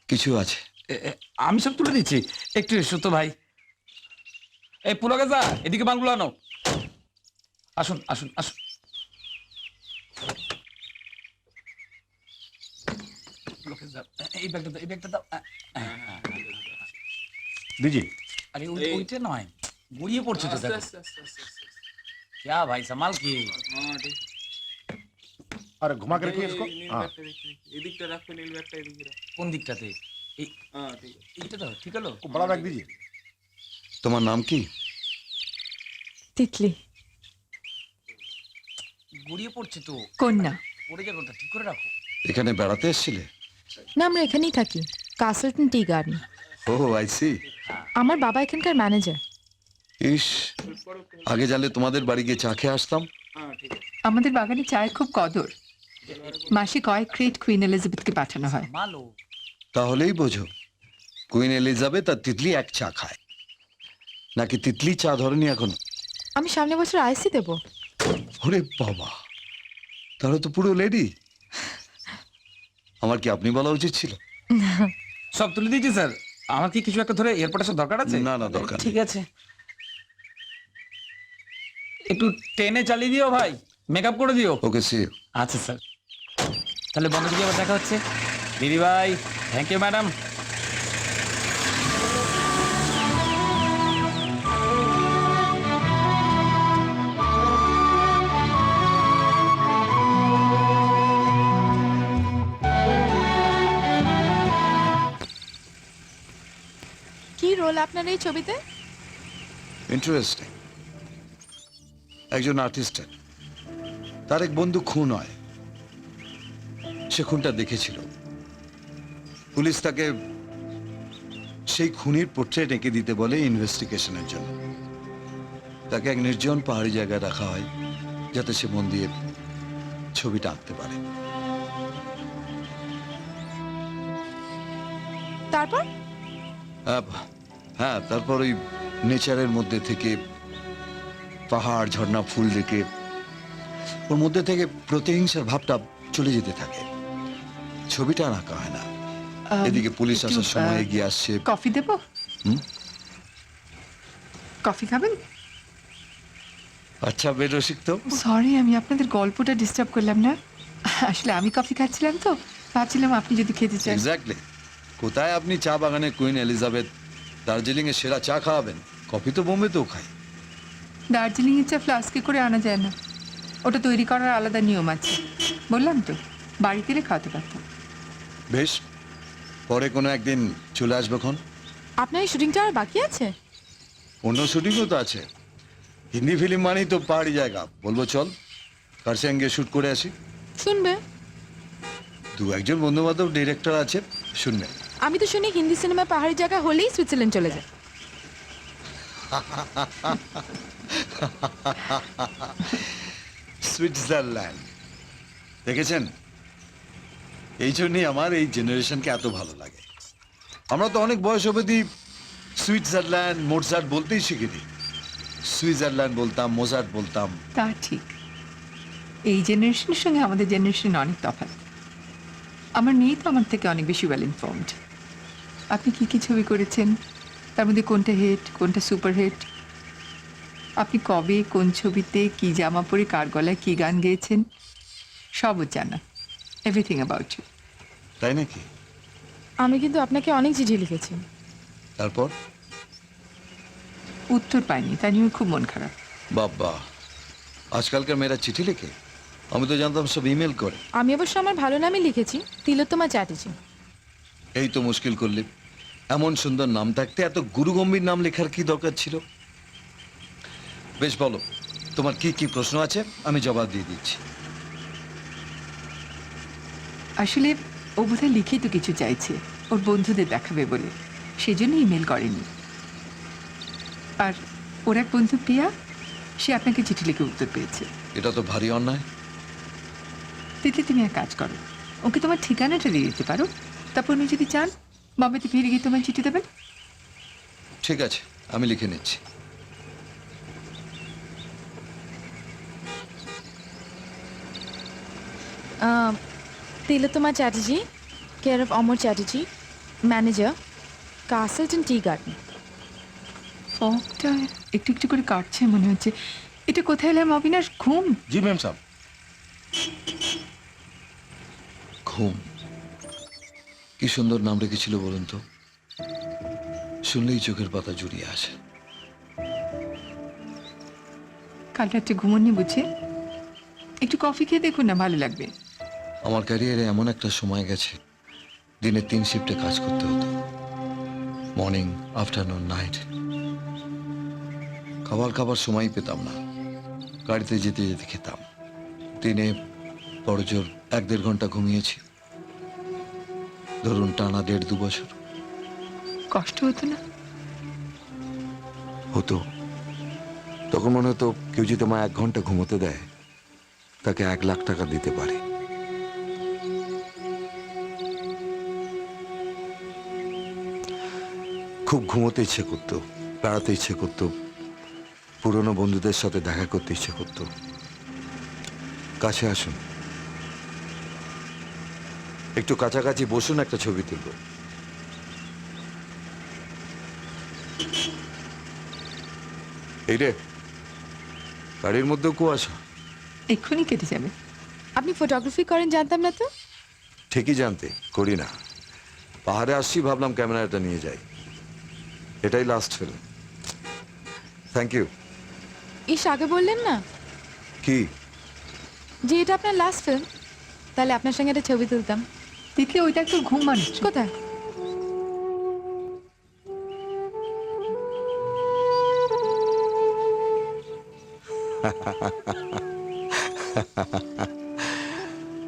কিছু আছে। আমি সব তুলে দিচ্ছি, একটু এসো তো ভাই। এই পুলকেজা, এদিকে বাংলো আনো। আসুন আসুন আসুন। পুলকেজা, এই ব্যাগটা দাও, এই ব্যাগটা দাও। दीजिए। আরে ওইটা নয়, গড়িয়ে পড়ছে তো। দেখো क्या भाई संभाल के। अरे घुमा के रखिए इसको। हाँ। কোন দিকটাতে? এইটা তো ঠিক হলো। वो बड़ा बैग दीजिए। তোমার নাম কি? তিতলি। গড়িয়ে পড়ছে তো, কন্যা। পড়ে যাবে ওটা, ঠিক করে রাখো। এখানে বেড়াতে এসেছিলে? না, আমরা এখানেই থাকি, Castleton tea garden. Oh I see. আমার বাবা এখানকার ম্যানেজার। ইস, আগে জানলে তোমাদের বাড়ি গিয়ে চা খেয়ে আসতাম। আমাদের বাগানে চায়ের খুব কদর। মাসে কয়েক ক্রেট কুইন এলিজাবেথকে পাঠানো হয়। মালো তাহলেই বোঝো, কুইন এলিজাবেথ আর তিতলি এক চা খায় নাকি তিতলি চা ধরেনি এখন? আমি সামনের বছর আইসি দেব। ওরে বাবা, তাহলে তো পুরো লেডি। আমার কি আপনি বলা উচিত ছিল? সব তুলে দিয়েছি স্যার। আমার কি কিছু একটা ধরে এয়ারপোর্ট আসার দরকার আছে? না না, দরকার নেই। ঠিক আছে, একটু টেনে চালিয়ে দিও ভাই, মেকআপ করে দিও। ওকে, সি ইউ। আচ্ছা স্যার, তাহলে বন্ধ দিকে আবার দেখা হচ্ছে। দিদি ভাই, থ্যাংক ইউ ম্যাডাম। রোল আপনার এই ছবিতে? ইন্টারেস্টিং। একজন আর্টিস্টের তার এক বন্ধু খুন হয়, সে খুনটা দেখেছিল। পুলিশ তাকে সেই খুনির পোর্ট্রেট এঁকে দিতে বলে ইনভেস্টিগেশনের জন্য। তাকে এক নির্জন পাহাড়ি জায়গায় রাখা হয় যাতে সে মন দিয়ে ছবিটা আঁকতে পারে। তারপর? হ্যাঁ, তারপর ওই নেচারের মধ্যে থেকে পাহাড়, ঝর্ণা, ফুল দেখে ওর মধ্যে থেকে প্রতিহিংসার ভাবটা চলে যেতে থাকে। ছবিটা আর আঁকা হয় না। এদিকে পুলিশ একটু, আসার সময় এগিয়ে আসছে। কফি দেবো? কফি খাবেন? আচ্ছা, বেশ রসিক তো। সরি, আমি আপনাদের গল্পটা ডিস্টার্ব করলাম না। আসলে আমি কফি খাচ্ছিলাম তো, ভাবছিলাম আপনি যদি খেতে চান। এক্স্যাক্টলি। কোথায় আপনি চা বাগানে কুইন এলিজাবেথ, দার্জিলিং এ সেরা চা খাওয়াবেন? কফি তো বোম্বেতেও খাই। দার্জিলিং এর চা ফ্লাস্কে করে আনা যায় না, ওটা তৈরি করার আলাদা নিয়ম আছে। বললাম তো, বাড়িতে এলে খাওয়াতে পারতাম। বেশ, পরে কোনো একদিন চলে আসবে খন। আপনার এই শুটিংটা আর বাকি আছে? অন্য শুটিংও তো আছে। হিন্দি ফিল্ম মানেই তো পাহাড়ি জায়গা। বলবো চল কার সঙ্গে শুট করে আসি। শুনবে? দু একজন বন্ধু বান্ধব ডিরেক্টর আছে, শুনবে। আমি তো শুনি হিন্দি সিনেমা পাহাড়ি জায়গা হলেই সুইজারল্যান্ড চলে যায়। সুইজারল্যান্ড দেখেছেন? এই জন্যই আমার এই জেনারেশনকে এত ভালো লাগে। আমরা তো অনেক বয়স অবধি সুইজারল্যান্ড, মোজার্ট বলতেই শিখিনি। সুইজারল্যান্ড বলতাম, মোজার্ট বলতাম। তা ঠিক, এই জেনারেশনের সঙ্গে আমাদের জেনারেশন অনেক তফাৎ। আমার মেয়ে তো আমার থেকে অনেক বেশি ওয়েল ইনফর্মড। আপনি কি কি ছবি করেছেন, তার মধ্যে কোনটা হিট, কোনটা সুপার হিট, আপনি কবে কোন ছবিতে কি জামা পরে কার গলায় কি গান গেয়েছেন, সব জানা। Everything about you. তাই নাকি? আমি কিন্তু আপনাকে অনেক চিঠি লিখেছি। তারপর? উত্তর পাইনি, তা নিয়ে খুব মন খারাপ। বাবা, আজকালকার মেয়েরা চিঠি লেখে? আমি তো জানতাম সব ইমেল করে। আমি অবশ্য আমার ভালো নামই লিখেছি, তিলোত্তমা চ্যাটার্জি। এই তো মুশকিল করলে। এমন সুন্দর নাম থাকতে এত গুরুগম্ভীর নাম লেখার কি দরকার ছিল? বেশ, বলো তোমার কি কি প্রশ্ন আছে, আমি জবাব দিয়ে দিচ্ছি। আসলে ও বোধহয় লিখেই তো কিছু চাইছে, ওর বন্ধুদের দেখাবে বলে, সেজন্য ইমেল করেনি। আর ওর এক বন্ধু পিয়া, সে আপনাকে চিঠি লিখে উত্তর পেয়েছে। এটা তো ভারী অন্যায়। তিতলি, তুমি এক কাজ করো, ওকে তোমার ঠিকানাটা দিয়ে দিতে পারো, তারপর উনি যদি চান বম্বেতে ফিরে গিয়ে তোমায় চিঠি দেবেন। ঠিক আছে, আমি লিখে নিচ্ছি। Tilottama Chatterjee, care of Amar Chatterjee, manager, Castleton tea garden. ফগটা একটু একটু করে কাটছে মনে হচ্ছে। এটা কোথায় এলাম অবিনাশ? ঘুম? जी मैम साहब। ঘুম। কি সুন্দর নাম রেখেছিল বলুন তো। শুনলেই চোখের পাতা জুড়িয়ে আসে। কাল রাত্রে ঘুমোননি বুঝে? একটু কফি খেয়ে দেখুন না, ভালো লাগবে। আমার ক্যারিয়ারে এমন একটা সময় গেছে দিনে 3 শিফটে কাজ করতে হতো, মর্নিং, আফটারনুন, নাইট। খাবার সময় পেতাম না, গাড়িতে যেতে যেতে খেতাম। দিনে বড়জোর 1-1.5 ঘন্টা ঘুমিয়েছি, ধরুন টানা 1.5-2 বছর। কষ্ট হতো না? হতো। তখন মনে হতো কেউ যদি তোমায় 1 ঘন্টা ঘুমোতে দেয় তাকে 1 লাখ টাকা দিতে পারে। খুব ঘুমোতে ইচ্ছে করতো, বেড়াতে ইচ্ছে করতো, পুরনো বন্ধুদের সাথে দেখা করতে ইচ্ছে করতো। কাছে আসুন, একটু কাছাকাছি বসুন, একটা ছবি তুলব। এই রে, গাড়ির মধ্যেও কুয়াশা। এক্ষুনি কেটে যাবে। আপনি ফটোগ্রাফি করেন জানতাম না তো। ঠিকই জানতে, করি না। পাহাড়ে আসছি, ভাবলাম ক্যামেরাটা নিয়ে যাই। এটাই লাস্ট ফিল্ম। Thank you. ইস, আগে বললেন না কি? যে এটা আপনার লাস্ট ফিল্ম, তাহলে আপনার সঙ্গে একটা ছবি তুলতাম। তিতলি, ওইটা একটু ঘুম মানুষ। কোথায়?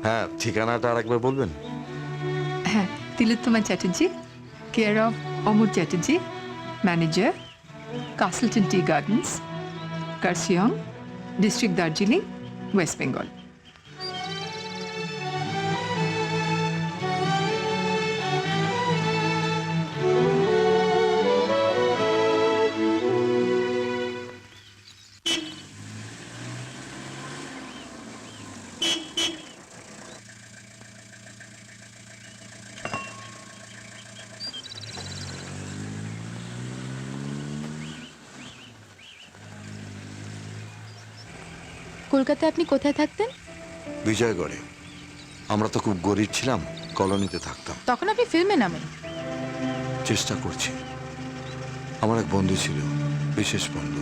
হ্যাঁ, ঠিকানাটা আর একবার বলবেন? হ্যাঁ, Tilottama Chatterjee, care of Amar Chatterjee, manager, Castleton tea gardens, Kurseong, district Darjeeling, West Bengal. কলকাতায় আপনি কোথায় থাকতেন? বিজয়গড়ে। আমরা তো খুব গরিব ছিলাম, কলোনিতে থাকতাম। তখন আপনি ফিল্মে নামেন। চেষ্টা করছি। আমার এক বন্ধু ছিল, বিশেষ বন্ধু।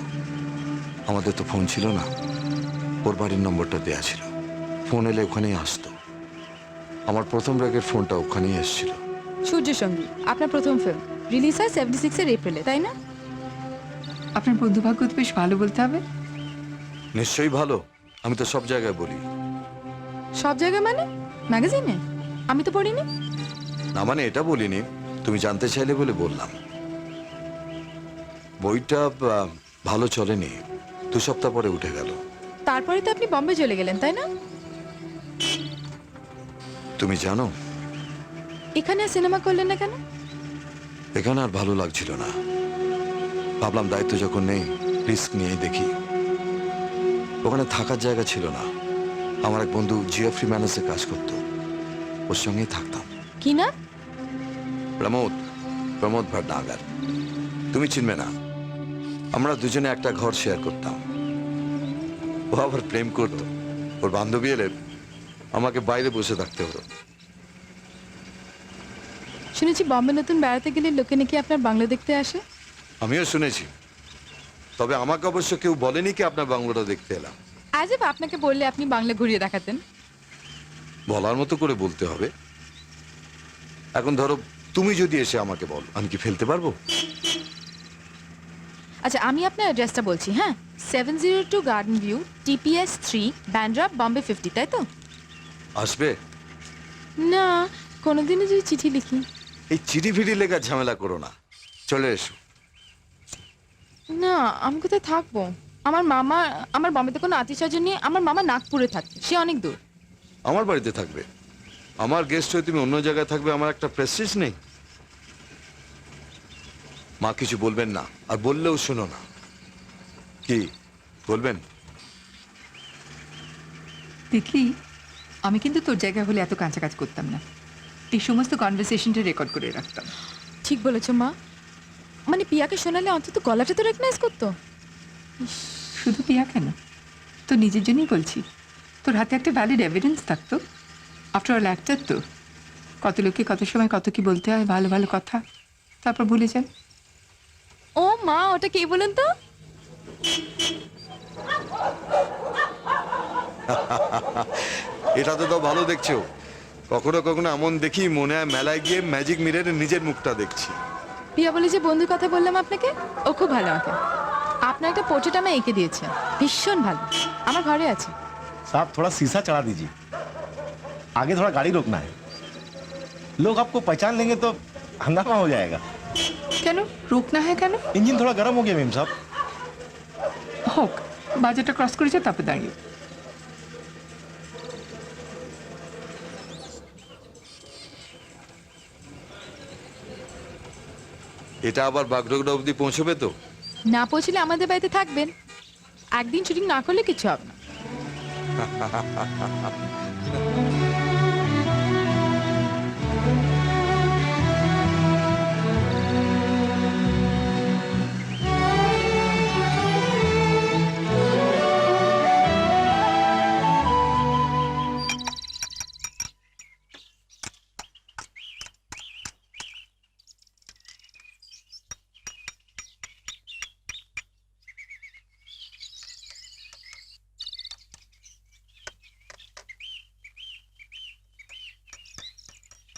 আমাদের তো ফোন ছিল না, ওর বাড়ির নম্বরটা দেয়া ছিল। ফোন এলে ওখানেই আসতো। আমার প্রথম রাগের ফোনটা ওখানেই এসেছিল। সূর্য সঙ্গী আপনার প্রথম ফিল্ম, রিলিজ হয় 76-এর এপ্রিলে, তাই না? আপনার বন্ধুভাগ্য তো বেশ ভালো বলতে হবে। নিশ্চয়ই ভালো, আমি তো সব জায়গায় বলি। সব জায়গায় মানে ম্যাগাজিনে? আমি তো পড়িনি। না মানে এটা বলিনি, তুমি জানতে চাইলে বলে বললাম। বইটা ভালো চলেনি, 2 সপ্তাহ পরে উঠে গেল। তারপরে তো আপনি বম্বে চলে গেলেন, তাই না? তুমি জানো, এখানে সিনেমা করলেন না কেন? এখানে আর ভালো লাগছিল না। ভাবলাম দায়িত্ব যখন নেই, রিস্ক নিয়েই দেখি। ওখানে থাকার জায়গা ছিল না। আমার এক বন্ধু জিওফ্রি ম্যানেসে কাজ করত, ওর সঙ্গেই থাকতাম। কি না? প্রমোদ ভটনাগর। তুমি চিনবে না, আমরা দুজনে একটা ঘর শেয়ার করতাম। ও আবার প্রেম করত। ওর বান্ধবী এলে আমাকে বাইরে বসে থাকতে হতো। শুনেছি বম্বে নতুন বেড়াতে গেলে লোকে নাকি আপনার বাংলা দেখতে আসে। আমিও শুনেছি, তবে আমাকে অবশ্য কেউ বলেনি কি আপনার বাংলাটা দেখতে এলাম। আজ আপনাকে বললে আপনি বাংলা ঘুরিয়ে দেখাতেন। বলার মতো করে বলতে হবে। এখন ধরো তুমি যদি এসে আমাকে বল, আমি কি ফেলতে পারবো? আচ্ছা, আমি আপনার অ্যাড্রেসটা বলছি। হ্যাঁ, 702 garden view, TPS 3, Bandra, Bombay 50, তাই তো? আসবে? না, কোনোদিনও যদি চিঠি লিখি। এই চিঠি ফিটি লেখার ঝামেলা করো না, চলে এসো। না, আমি কোথায় থাকবো? আমার বম্বেতে কোনো আত্মীয় স্বজন নিয়ে। আমার মামা নাগপুরে থাকে, সে অনেক দূর। আমার বাড়িতে থাকবে? আমার গেস্ট হয়ে তুমি অন্য জায়গায় থাকবে, আমার একটা প্রেস্টিজ নেই? মা কিছু বলবেন না, আর বললেও শোনো না। কি বলবেন? দেখলি, আমি কিন্তু তোর জায়গা হলে এত কাঁচা কাজ করতাম না। এই সমস্ত কনভারসেশনটা রেকর্ড করে রাখতাম। ঠিক বলেছো মা। মানে পিয়াকে শোনালে অন্তত গলাটা তো রেকগনাইজ করতো। শুধু পিয়া কেন, তো নিজের জন্যই বলছি। তোর হাতে একটা ভ্যালিড এভিডেন্স থাকতো। আফটার অল অ্যাক্টর তো, কত লোককে কত সময় কত কি বলতে হয়, ভালো ভালো কথা, তারপর ভুলে যান। ও মা, ওটা কে বলেন তো? এটাতে তো ভালো দেখছো। কখনো কখনো এমন দেখি মনে হয় মেলায় গিয়ে ম্যাজিক মিররে নিজের মুখটা দেখছি। পিয়া বলে যে বন্ধুর কথা বললাম আপনাকে, ও খুব ভালো আমাকে। আপনার একটা পোর্ট্রেট আমি এঁকে দিয়েছে, ভীষণ ভালো, আমার ঘরে আছে। साहब थोड़ा शीशा चढ़ा दीजिए, आगे थोड़ा गाड़ी रोकना है। लोग आपको पहचान लेंगे तो हंगामा हो जाएगा। কেন রোকনা হয় কেন? इंजन थोड़ा गर्म हो गया मेम साहब। হোক, বাজারটা ক্রস করেছে, তারপর দাঁড়িয়ে। এটা আবার বাগডোগরা অবধি পৌঁছবে তো? না পৌঁছলে আমাদের বাড়িতে থাকবেন। একদিন শুটিং না করলে কিছু হবে না।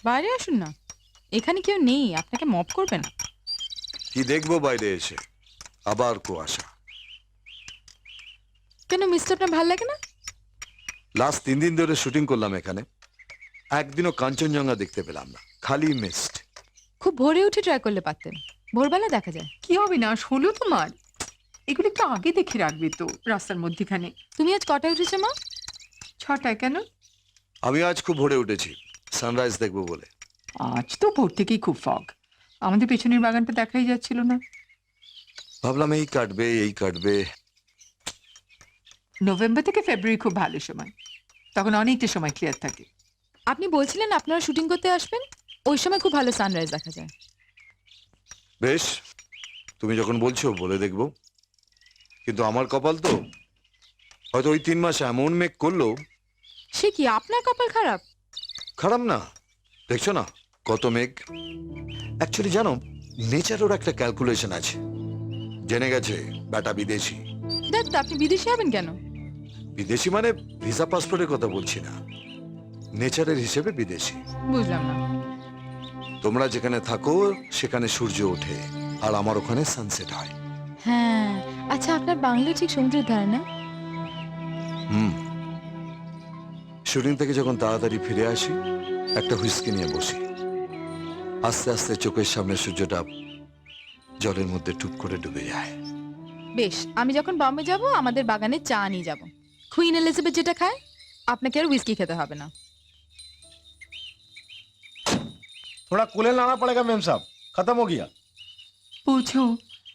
বাইরে আসুন না, এখানে কেউ নেই, আপনাকে মপ করবে না। কি দেখবো বাইরে এসে? আবার কুয়াশা। কেন মিস্টার আপনার ভালো লাগে না? লাস্ট 3 দিন ধরে শুটিং করলাম এখানে, একদিনও কাঞ্চনজঙ্ঘা দেখতে পেলাম না, খালি মিস্ট। খুব ভোরে উঠে ট্রাই করলে পারতেন, ভোরবেলা দেখা যায়। কি হবে না হলো তোমার? এগুলো একটু আগে দেখে রাখবে তো রাস্তার মধ্যেখানে। তুমি আজ কটায় উঠেছো মা? 6টায় কেন? আমি আজ খুব ভোরে উঠেছি সানরাইজ দেখবো বলে। আজ তো ভোর থেকেই খুব ফগ, আমাদের পেছনের বাগানটা দেখাই যাচ্ছিল না। ভাবলাম এই কাটবে এই কাটবে। নভেম্বর থেকে ফেব্রুয়ারি খুব ভালো সময়, তখন অনেকটা সময় ক্লিয়ার থাকে। আপনি বলছিলেন আপনারা শুটিং করতে আসবেন, ওই সময় খুব ভালো সানরাইজ দেখা যায়। বেশ, তুমি যখন বলছো বলে দেখবো, কিন্তু আমার কপাল তো হয়তো ওই 3 মাস এমন মেঘ করলো। সে কি আপনার কপাল খারাপ? খারাপ না, দেখছো না কত মেঘ। অ্যাকচুয়ালি জানো, নেচারের একটা ক্যালকুলেশন আছে। জেনে গেছে বেটা বিদেশি। দেখ তো, আপনি বিদেশি হবেন কেন? বিদেশি মানে ভিসা পাসপোর্টের কথা বলছি না, নেচারের হিসেবে বিদেশি। বুঝলাম না। তোমরা যেখানে থাকো সেখানে সূর্য ওঠে, আর আমার ওখানে সানসেট হয়। হ্যাঁ, আচ্ছা আপনার বাংলো ঠিক সমুদ্রের ধারে না? শুটিং থেকে যখন তাড়াতাড়ি ফিরে আসি, একটা হুইস্কি নিয়ে বসি, আস্তে আস্তে চোখের সামনে সূর্যটা জলের মধ্যে টুপ করে ডুবে যায়। বেশ, আমি যখন বম্বে যাব আমাদের বাগানে চা নিয়ে যাব। কুইন এলিজাবেথ যেটা খায়, আপনাকে আর হুইস্কি খেতে হবে না। थोड़ा कूलेंट लाना पड़ेगा मेम साहब, खत्म हो गया। পৌঁছো,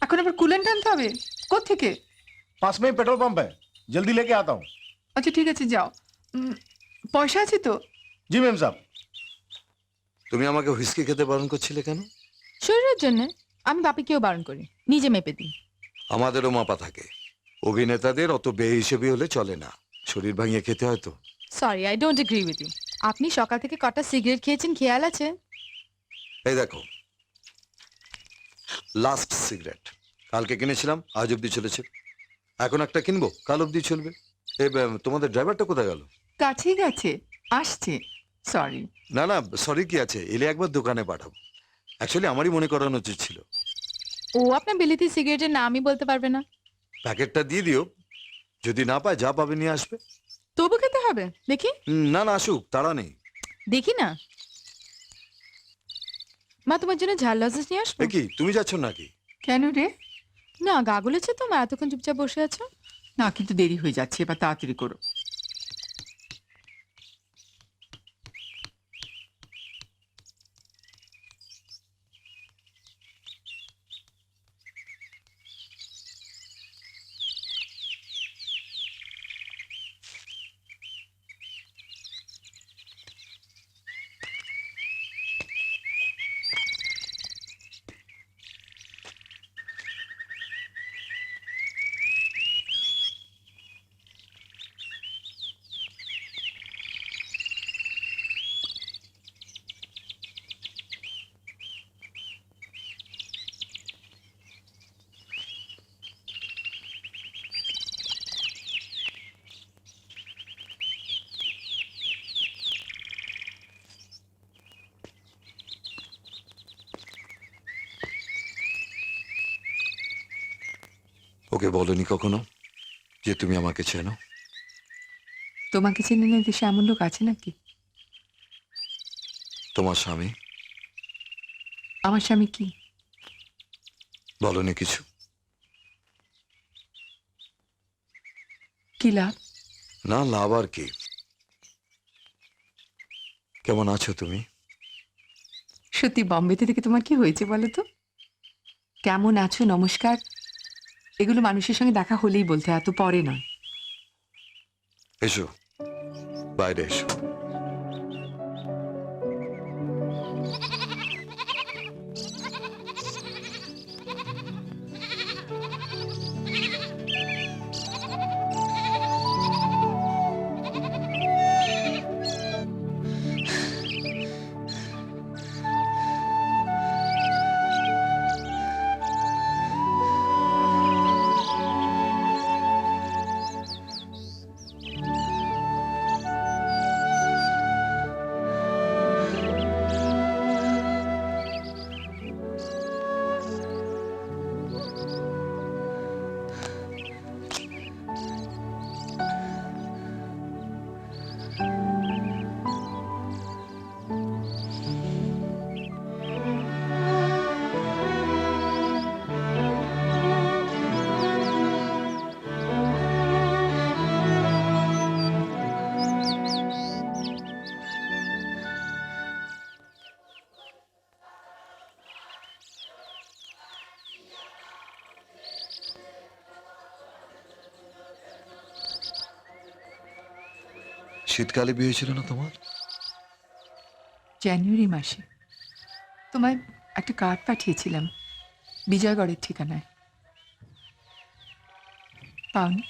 এখন আবার কুলেন্ট আনতে হবে কোত্থেকে? पास में ही पेट्रोल पंप है, जल्दी लेके आता हूँ। আচ্ছা ঠিক আছে যাও। পয়সা আছে তো? जी मेम साहब। তুমি আমাকে হুইস্কি খেতে বারণ করছিলে কেন? শরীরের জন্য। আমি বাপিকেও বারণ করি, নিজে মেপে দিই। আমাদেরও মাপা থাকে, অভিনেতাদের অত বেহিসেবি হলে চলে না, শরীর ভাঙিয়ে খেতে হয় তো। Sorry, I don't agree with you. আপনি সকাল থেকে কটা সিগারেট খেয়েছেন খেয়াল আছে? এই দেখো, লাস্ট সিগারেট কালকে কিনেছিলাম, আজ অব্দি চলেছে। এখন একটা কিনবো, কাল অব্দি চলবে। এই তোমাদের ড্রাইভারটা কোথায় গেল? কাছেই গেছে, আসছে। সরি। না না, সরি কি আছে, এলে একবার দোকানে পাঠাবো। অ্যাকচুয়ালি আমারই মনে করানো উচিত ছিল। ও আপনার বিলিতি সিগারেটের নামই বলতে পারবে না। প্যাকেটটা দিয়ে দিও, যদি না পায় যা পাবে নিয়ে আসবে। তবু খেতে হবে, দেখি। না না, আসুক, তাড়া নেই। দেখি না। মা তোমার জন্য ঝাল লজেন্স নিয়ে আসবো? এ কি, তুমি যাচ্ছ নাকি? কেন রে? না, গা গুলেছে তো, মা এতক্ষণ চুপচাপ বসে আছো। না কিন্তু দেরি হয়ে যাচ্ছে, এবার তাড়াতাড়ি করো। ওকে বলনি কখনো যে তুমি আমাকে চেনো? তোমাকে চেনে না দেশে এমন লোক আছে নাকি? তোমার স্বামী? আমার স্বামী কি? বলনি কিছু? কি লাভ? না, লাভ আর কি। কেমন আছো তুমি? সত্যি বম্বেতে থেকে তোমার কি হয়েছে বলো তো? কেমন আছো, নমস্কার, এগুলো মানুষের সঙ্গে দেখা হলেই বলতে, এত পরে নয়। এসো, বাইরে এসো। শীতকালে বিয়ে ছিল না তোমার? জানুয়ারি মাসে তোমায় একটা কার্ড পাঠিয়েছিলাম বিজয়গড়ের ঠিকানায়, পাওনি?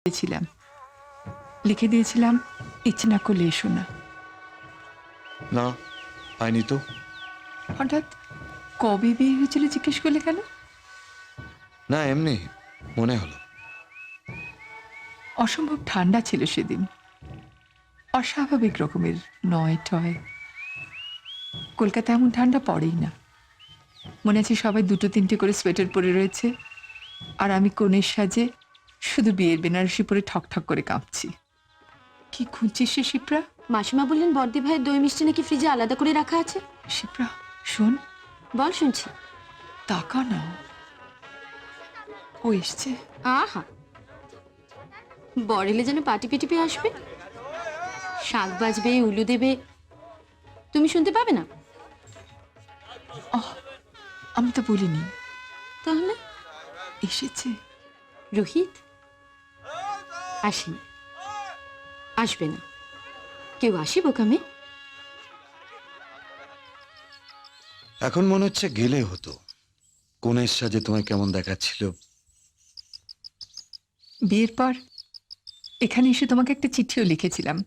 ছিলাম, লিখে দিয়েছিলাম ইচ্ছে না করলে এসো না। না, পাইনি তো। হঠাৎ কবে বিয়ে হয়েছিল জিজ্ঞেস করলে কেন? না, এমনি মনে হলো। অসম্ভব ঠান্ডা ছিল সেদিন, অস্বাভাবিক রকমের নয় টয়। কলকাতা এমন ঠান্ডা পড়েই না। মনে আছে সবাই দুটো তিনটে করে সোয়েটার পরে রয়েছে, আর আমি কনের সাজে শুধু বিয়ের বেনারসি পরে ঠক ঠক করে কাঁপছি। কি খুঁজছিস সে শিপ্রা? মাসিমা বললেন বর্দি ভাইয়ের দই মিষ্টি নাকি ফ্রিজে আলাদা করে রাখা আছে। শিপ্রা শোন, বল, শুনছি। টাকা না, ও এসছে। আহা, বর এলে যেন পাটি পিটি পেয়ে আসবে, শাক বাজবে, উলু দেবে, তুমি শুনতে পাবে না? আমি তো বলিনি। তাহলে এসেছে। রোহিত আসেনি, আসবে না। কেউ আসি বোকামে? এখন মনে হচ্ছে গেলে হতো। কোনের সাজে তোমায় কেমন দেখাচ্ছিল। বিয়ের পর এখানে এসে তোমাকে একটা চিঠিও লিখেছিলাম,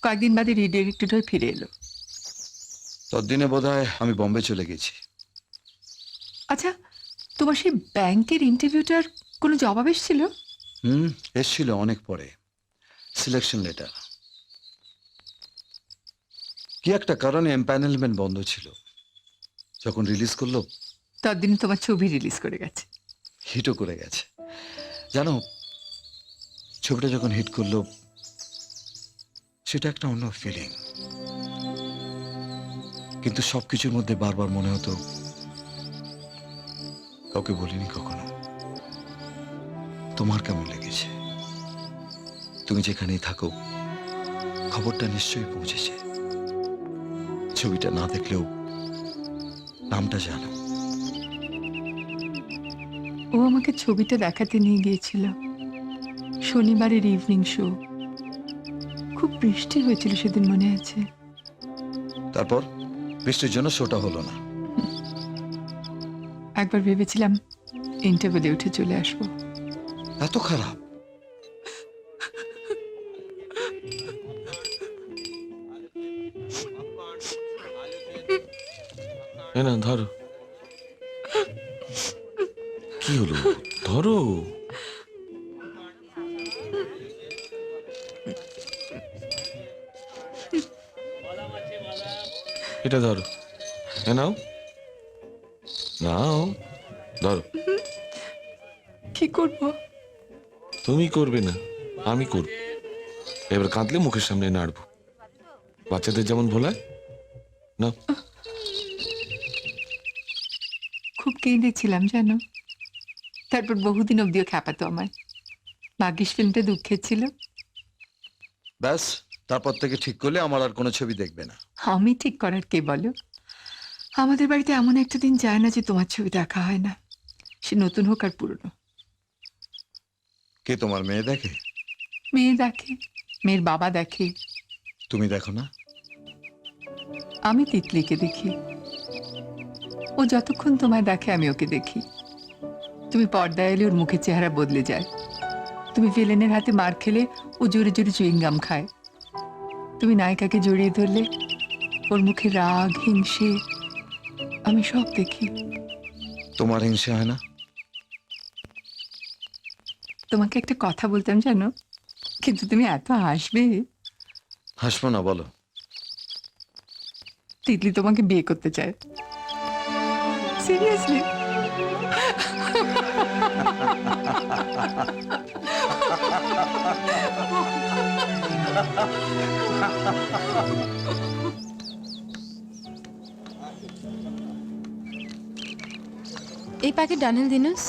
কয়েকদিন বাদে রিডিরেক্টেড হয়ে ফিরে এলো। ততদিনে বোধহয় আমি বম্বে চলে গেছি। আচ্ছা, তোমার সেই ব্যাংকের ইন্টারভিউটার কোনো জবাব এসেছিল? এসছিল অনেক পরে, সিলেকশন লেটার। কি একটা কারণে এম্প্যানেলমেন্ট বন্ধ ছিল। যখন রিলিজ করলো, ততদিন তোমার ছবি রিলিজ করে গেছে। হিটও করে গেছে। জানো, ছবিটা যখন হিট করলো, সেটা একটা অন্য ফিলিং। কিন্তু সবকিছুর মধ্যে বারবার মনে হতো কাউকে বলিনি কখনো। তোমার কেমন লেগেছে? তুমি যেখানেই থাকো, খবরটা নিশ্চয়ই পৌঁছেছে। ছবিটা না দেখলেও নামটা জানো। ও আমাকে ছবিটা দেখাতে নিয়ে গিয়েছিল, শনিবারের ইভিনিং শো। খুব বৃষ্টি হয়েছিল সেদিন, মনে আছে? তারপর বৃষ্টির জন্য শোটা হলো না। একবার ভেবেছিলাম ইন্টারভেলে উঠে চলে আসবো। এত খারাপ? না ধরো। কি হলো? ধরো। এটা ধরো। নাও নাও, ধরো। কি করব? তুমি করবে না, আমি করব। এবার কাঁদলে মুখের সামনে নাড়বো, বাচ্চাদের যেমন ভোলায়। না, খুব কেঁদেছিলাম জানো, তারপর বহুদিন অব্দিও খ্যাপাতো আমায়। ভাগ্যিস ফিল্মটা দুঃখের ছিল। ব্যাস, তারপর থেকে ঠিক করলে আমার আর কোনো ছবি দেখবে না। আমি ঠিক করার কে বলো? আমাদের বাড়িতে এমন একটা দিন যায় না যে তোমার ছবি দেখা হয় না, সে নতুন হোক আর পুরনো। কে তোমার মেয়ে দেখে? মেয়ে দেখে, মেয়ের বাবা দেখে। তুমি দেখো না? আমি তিতলিকে দেখি, ও যতক্ষণ তোমায় দেখে আমি ওকে দেখি। তুমি পর্দায় এলে ওর মুখের চেহারা বদলে যায়। তুমি ভিলেনের হাতে মার খেলে ও জোরে জোরে চুইংগাম খায়। তুমি নায়িকাকে জড়িয়ে ধরলে ওর মুখে রাগ, হিংসে, আমি সব দেখি। তোমার হিংসে হয় না? তোমাকে একটা কথা বলতাম জানো, কিন্তু তুমি এত হাসবে। হাসবো না, বলো। তিতলি তোমাকে বিয়ে করতে চায়। সিরিয়াসলি? এই প্যাকেট ডানিল দিনুস।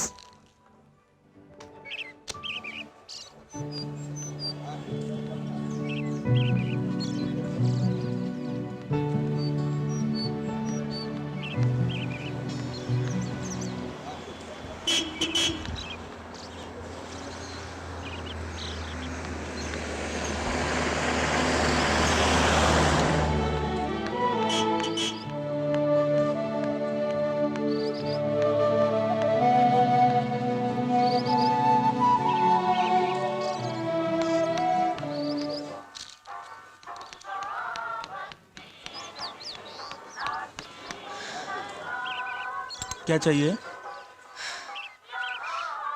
क्या चाहिए?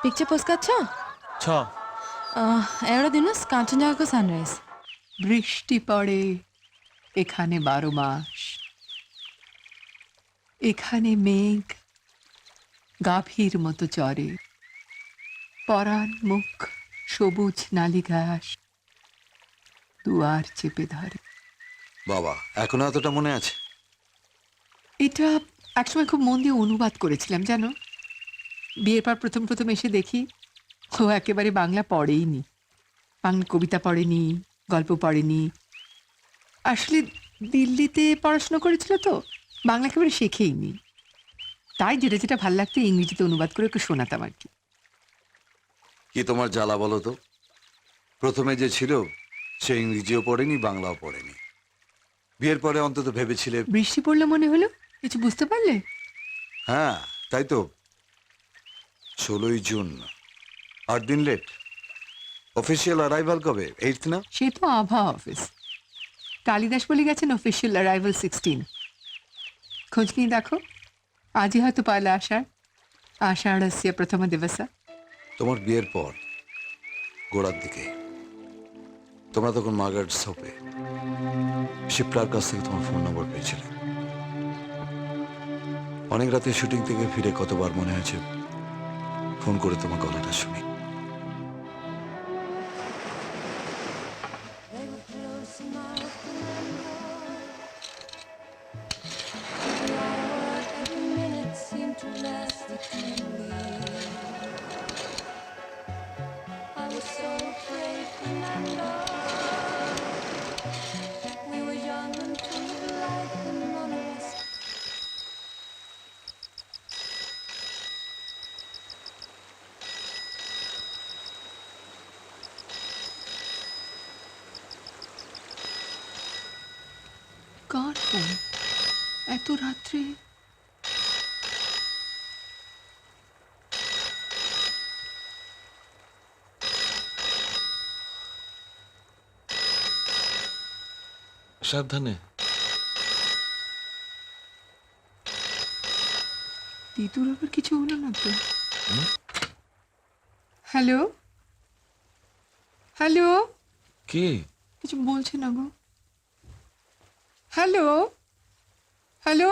পিকচার পোস্ট করছো? 6 এওরা দিনুস কাঞ্চনজঙ্ঘা সানরাইজ। বৃষ্টি পড়ে এখানে 12 মাস। এখানে মেঘ গাভীর মতো চরে। পরাণ মুখ সবুজ নালি ঘাস দুয়ার চেপে ধরে। বাবা, এখনো এতটা মনে আছে? এটা একসময় খুব মন দিয়ে অনুবাদ করেছিলাম জানো। বিয়ের পর প্রথম প্রথম এসে দেখি ও একেবারে বাংলা পড়েইনি, বাংলা কবিতা পড়েনি, গল্প পড়েনি। আসলে দিল্লিতে পড়াশোনা করেছিল তো, বাংলা একেবারে শেখেইনি। তাই যেটা যেটা ভাল লাগতো ইংরেজিতে অনুবাদ করে ওকে শোনাতাম আর কি। কি তোমার জ্বালা বলো তো? প্রথমে যে ছিল সে ইংরেজিও পড়েনি, বাংলাও পড়েনি। বিয়ের পরে অন্তত ভেবেছিলে। বৃষ্টি পড়লো মনে হলো, কিছু বুঝতে পারলে? হ্যাঁ, তাই তো। 16ই জুন, 8 দিন লেট। অফিসিয়াল অ্যারাইভাল কবে? 8th না? সে তো আভা অফিস। কালিদাস বলে গেছেন অফিসিয়াল অ্যারাইভাল 16। খোঁজ নিয়ে দেখো, আজই হয়তো পয়লা আষাঢ়, আষাঢ়স্য প্রথম দিবস। তোমার বিয়ের পর গোড়ার দিকে তোমরা তখন মার্গারেট শপে শিপলার কাছ থেকে তোমার ফোন নম্বর পেয়েছিলে। অনেক রাতে শুটিং থেকে ফিরে কতবার মনে হয়েছে ফোন করে তোমার গলাটা শুনি। কার ফোন এত রাত্রে? সাবধানে। তিতুর আবার কিছু হলো না তো? হ্যালো হ্যালো, কে? কিছু বলছে না গো। হ্যালো হ্যালো,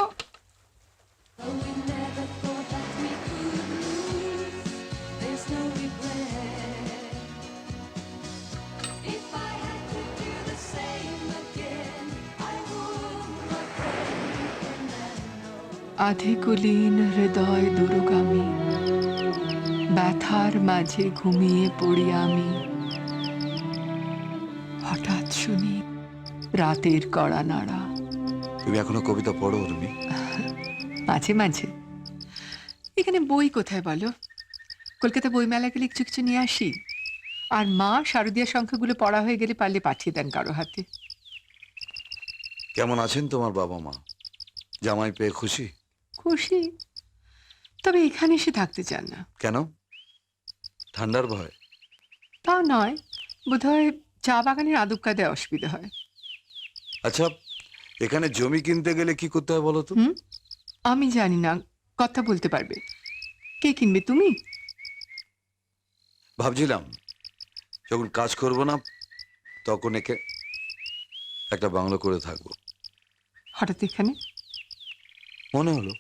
আধিকুলীন হৃদয় দুরগামী, ব্যথার মাঝে ঘুমিয়ে পড়ি আমি, হঠাৎ শুনি রাতের কড়া নাড়া। তুমি এখনো কবিতা পড়ো উর্মি? মাঝে মাঝে। এখানে বই কোথায় বলো? কলকাতা বইমেলা গেলে কিছু কিছু নিয়ে আসি, আর মা শারদীয়া সংখ্যাগুলো পড়া হয়ে গেলে পারলে পাঠিয়ে দেন কারো হাতে। কেমন আছেন তোমার বাবা মা? জামাই পেয়ে খুশি? খুশি, তবে এখানে এসে থাকতে চান না। কেন? ঠান্ডার ভয়? তা নয়, বোধহয় চা বাগানের আদব কায়দায় অসুবিধা হয়। আচ্ছা, এখানে জমি কিনতে গেলে কি করতে হয় বলো তো? আমি জানি না, কথা বলতে পারবে। কে কিনবে, তুমি? ভাবছিলাম যখন কাজ করব না তখন একে একটা বাংলো করে থাকবো। হঠাৎ এখানে? মনে হলো।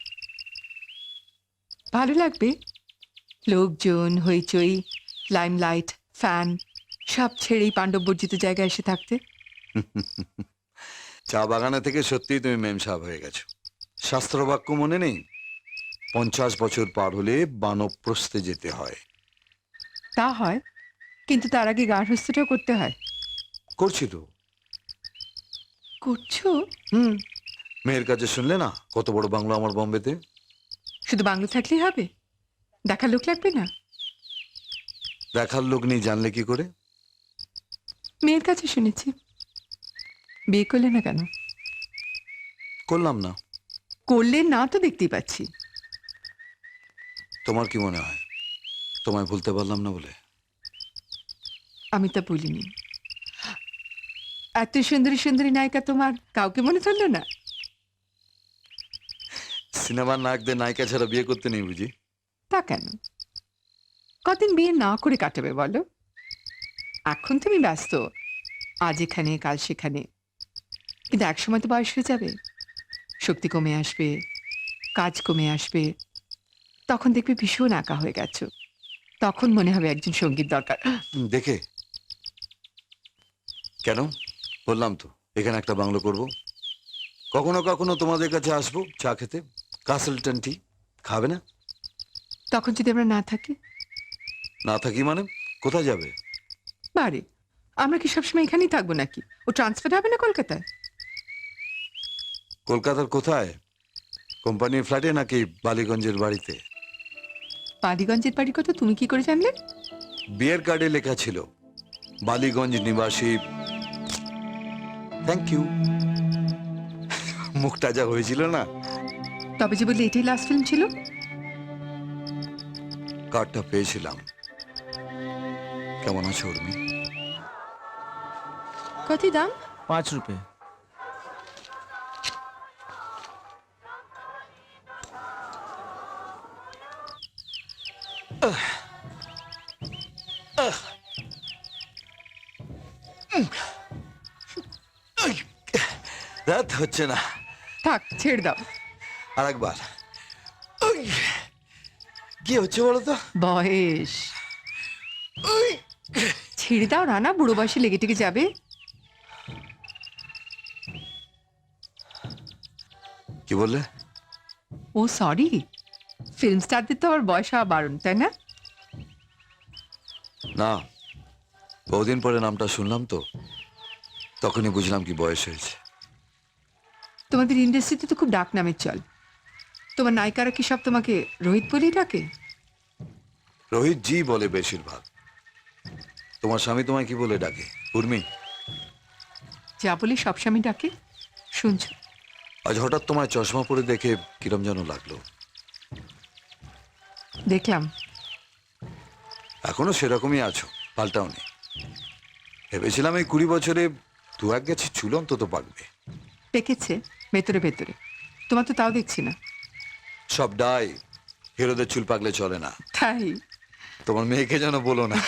ভালো লাগবে। লোকজন, হইচই, লাইমলাইট, ফ্যান সব ছেড়েই পাণ্ডববর্জিত জায়গায় এসে থাকতে। চা বাগানে থেকে সত্যিই তুমি মেম সাহেব হয়ে গেছো। শাস্ত্রবাক্য মনে নেই? 50 বছর পার হলে বানপ্রস্থে যেতে হয়। তা হয়, কিন্তু তার আগে গার্হস্থ্যটাও করতে হয়। করছি তো। করছো? মেয়ের কাছে শুনলে না কত বড় বাংলো আমার বম্বেতে? শুধু বাংলো থাকলেই হবে? দেখার লোক লাগবে না? দেখার লোক নেই জানলে কি করে? মেয়ের কাছে শুনেছি। বিয়ে করলে না কেন? করলাম না। করলে না তো দেখতেই পাচ্ছি। তোমার কি মনে হয় তোমায় ভুলতে পারলাম না বলে? আমি তা বলিনি। এত সুন্দরী সুন্দরী নায়িকা তোমার কাউকে মনে ধরলো না? সিনেমার নায়কদের নায়িকা ছাড়া বিয়ে করতে নেই বুঝি? তা কেন? কদিন বিয়ে না করে কাটাবে বলো? এখন তুমি ব্যস্ত, আজ এখানে কাল সেখানে, কিন্তু একসময় তো বয়স হয়ে যাবে, শক্তি কমে আসবে, কাজ কমে আসবে, তখন দেখবে ভীষণ একা হয়ে গেছো। তখন মনে হবে একজন সঙ্গীত দরকার। দেখে কেন? বললাম তো এখানে একটা বাংলো করব। কখনো কখনো তোমাদের কাছে আসবো চা খেতে। কাসেলটন টি খাবে না? তখন যদি আমরা না থাকি? না থাকি মানে কোথায় যাবে? বাড়ি। আমরা কি সবসময় এখানেই থাকবো নাকি? ও ট্রান্সফার হবে না কলকাতায়? কলকাতার কোথায়? কোম্পানির ফ্ল্যাটে নাকি বালিগঞ্জের বাড়িতে? বালিগঞ্জের বাড়ি কথা তুমি কি করে জানলে? বিয়ের কার্ডে লেখা ছিল বালিগঞ্জ নিবাসী। Thank you. মুখটা যা হয়েছিল না। তবে যে বললে এটাই লাস্ট ফিল্ম ছিল? কার্ডটা পেয়েছিলাম। কেমন আছো উর্মি? কত দাম? 5 रुपए। রাত হচ্ছে না। থাক, ছেড়ে দাও। আরেকবার। কি হচ্ছে বলো তো? বয়স। ছেড়ে দাও, রানা বুড়ো বয়সে লেগে টেগে যাবে। কি বললে? ও সরি, ফিল্ম স্টারদের তো আবার বয়স হওয়া বারণ, তাই না? না, বহুদিন পরে নামটা শুনলাম তো, তখনই বুঝলাম কি বয়স হয়েছে। তোমাদের ইন্ডাস্ট্রিতে তো খুব ডাক নামের চল। তোমার নায়িকারা কি সব তোমাকে রোহিত বলেই ডাকে? রোহিত জি বলে বেশিরভাগ। তোমার স্বামী তোমায় কি বলে ডাকে? উর্মি। যা বলে সবসময় ডাকে, শুনছো? আজ হঠাৎ তোমায় চশমা পরে দেখে কিরম যেন লাগলো। দেখলাম। এখনো সেরকমই আছো, পাল্টাওনি। ভেবেছিলাম এই 20 বছরে 2-1 গেছে চুল অন্তত পাকবে। পেকেছে ভেতরে ভেতরে, তোমার তো তাও দেখছি না। সব ডাই, হিরোদের চুল পাকলে চলে না। তাই তোমার মেয়েকে যেন বলো না।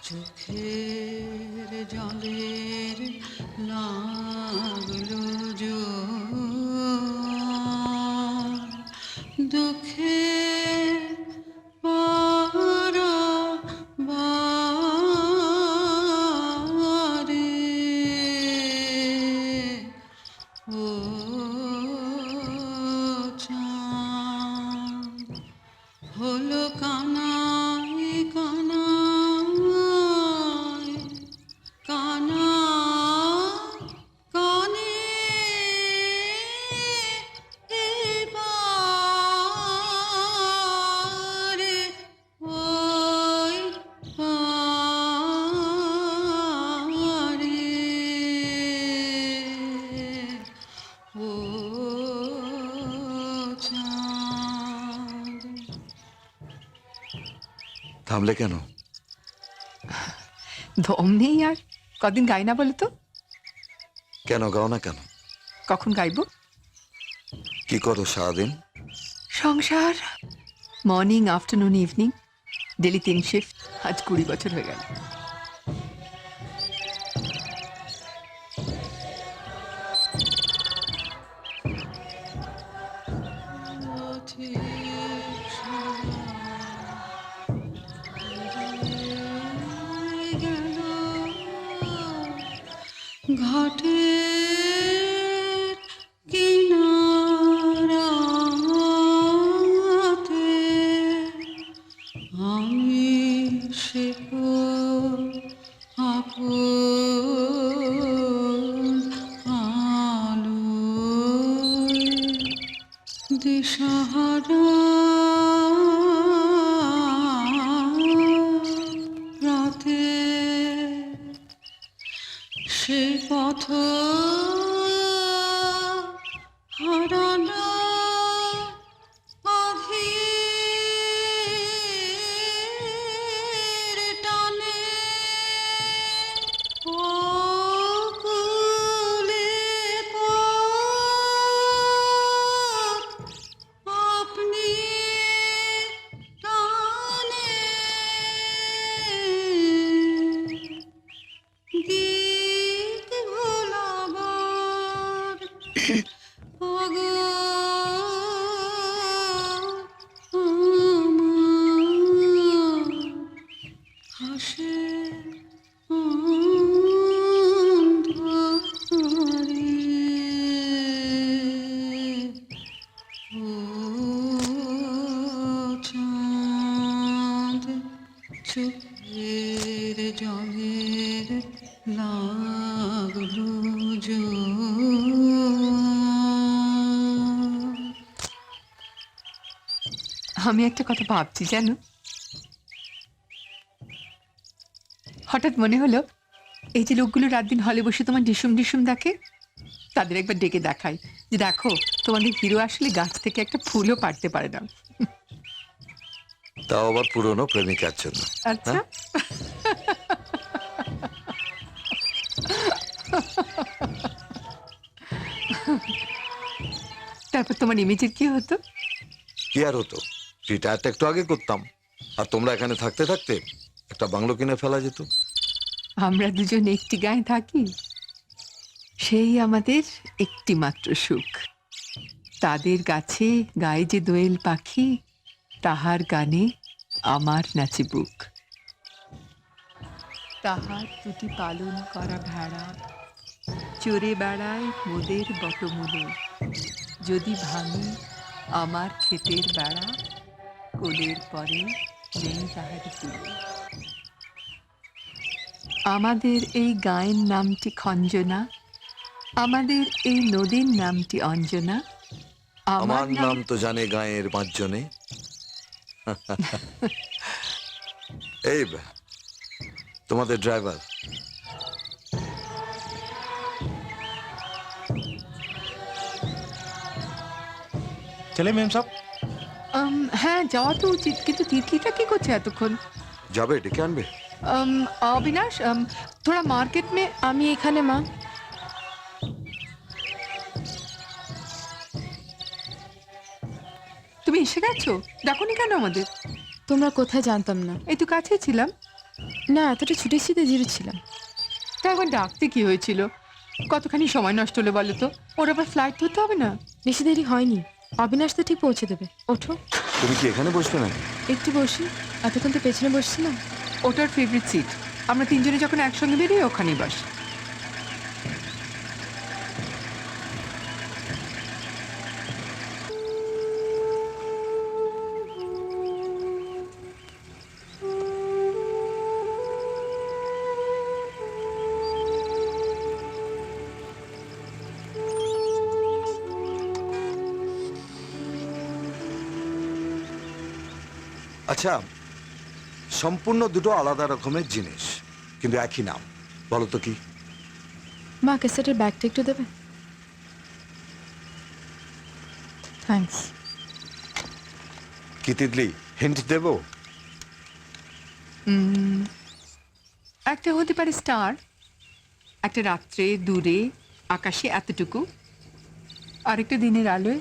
চোখের জলের লাগলো দুঃখের পারাবারে ও চাঁদ হলো কানাই কানাই কানা কানে এবারে ওই পারে ও চাঁদ। থামলে কেন? দম নেই আর, কদিন গাই না বলো তো? কেন গাও না কেন? কখন গাইবো? কি করো সারাদিন? সংসার, morning afternoon evening, daily 3 shift, আজ 20 বছর হয়ে গেল। ঘাটের কিনারাতে আমি শেকল আপন আলোয় দিশাহারা রাতে সে পথ হারানো হাসে অন্ধকারে। ও চাঁদ চোখের জলের লাগলো জোয়ার। আমি একটা কথা ভাবছি জানো, হঠাৎ মনে হলো এই যে লোকগুলো রাত দিন হলে বসে তোমার ডিসুম ডিসুম দেখে, তাদের একবার ডেকে দেখাই যে দেখো তোমাদের হিরো আসলে গাছ থেকে একটা ফুলও পারতে পারে না। তাও আবার পুরনো প্রেমিকার জন্য। আচ্ছা, তারপর তোমার ইমেজের কি হতো? কি আর হতো, রিটায়ারটা একটু আগে করতাম, আর তোমরা এখানে থাকতে থাকতে একটা বাংলো কিনে ফেলা যেত। আমরা দুজন একটি গায়ে থাকি, সেই আমাদের একটি মাত্র সুখ। তাদের গাছে গায়ে যে দোয়েল পাখি, তাহার গানে আমার নাচে বুক। তাহার দুটি পালন করা ভেড়া চড়ে বেড়ায় মোদের বটমূলে। যদি ভাঙি আমার ক্ষেতের বেড়া, কোলের পরে নেই তাহার তুলে। আমাদের এই গায়ের নামটি খঞ্জনা, আমাদের এই নদীর নামটি অঞ্জনা। আমার নাম তো জানে গায়ের পাঁচজনে। এই তোমাদের ড্রাইভার। चले मेम साहब। হ্যাঁ, যাওয়া তো উচিত, কিন্তু তিতলিটা কি করছে এতক্ষণ? যাবে, ডেকে আনবে। अविनाश, थोड़ा मार्केट में। আমি এখানে মা। তুমি এসে গেছো? ডাকোনি কেন আমাদের? তোমরা কোথায় জানতাম না। এই তো কাছেই ছিলাম। না, এতটা ছুটে ছুটে জিরেছিলাম। তা এখন ডাকতে কি হয়েছিল? কতখানি সময় নষ্ট হলো বলো তো? ওর আবার ফ্লাইট ধরতে হবে না? বেশি দেরি হয়নি, অবিনাশ তো ঠিক পৌঁছে দেবে। ওঠো, তুমি কি এখানে বসবে না? একটু বসি, এতক্ষণ তো পেছনে বসছিলাম। ওটার ফেভারিট সিট। আমরা তিনজনে যখন একসঙ্গে বেরিয়ে ওখানেই বস। আচ্ছা, সম্পূর্ণ দুটো আলাদা রকমের জিনিস, কিন্তু একই নাম, বলো তো কি? মা, ক্যাসেটের ব্যাগটা একটু দেবে? থ্যাঙ্কস। কি তিতলি, হিন্ট দেবো? একটা হতে পারে স্টার, একটা রাত্রে দূরে আকাশে এতটুকু, আরেকটা দিনের আলোয়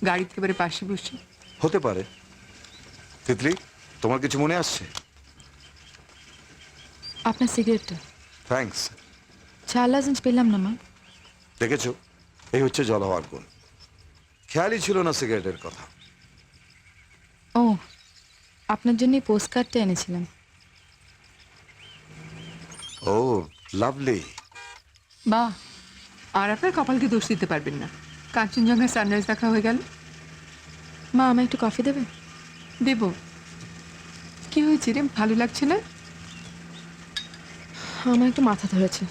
গাড়িতে একেবারে পাশে বসে। হতে পারে। তিতলি, তোমার কিছু মনে আসছে? আপনার সিগারেটটা। থ্যাঙ্কস। চার লাজেন্স পেলাম না মা। দেখেছো, এই হচ্ছে জল হওয়ার গুণ। খেয়ালই ছিল না সিগারেটের কথা। ও, আপনার জন্য পোস্ট কার্ডটা এনেছিলাম। ও, লাভলি। বাহ, আর আপনার কপালকে দোষ দিতে পারবেন না। কাঞ্চনজঙ্ঘা সানরাইজ দেখা হয়ে গেল। মা, আমায় একটু কফি দেবে? দেব। কি হয়েছে রে, ভালো লাগছে না? আমার একটু মাথা ধরেছে,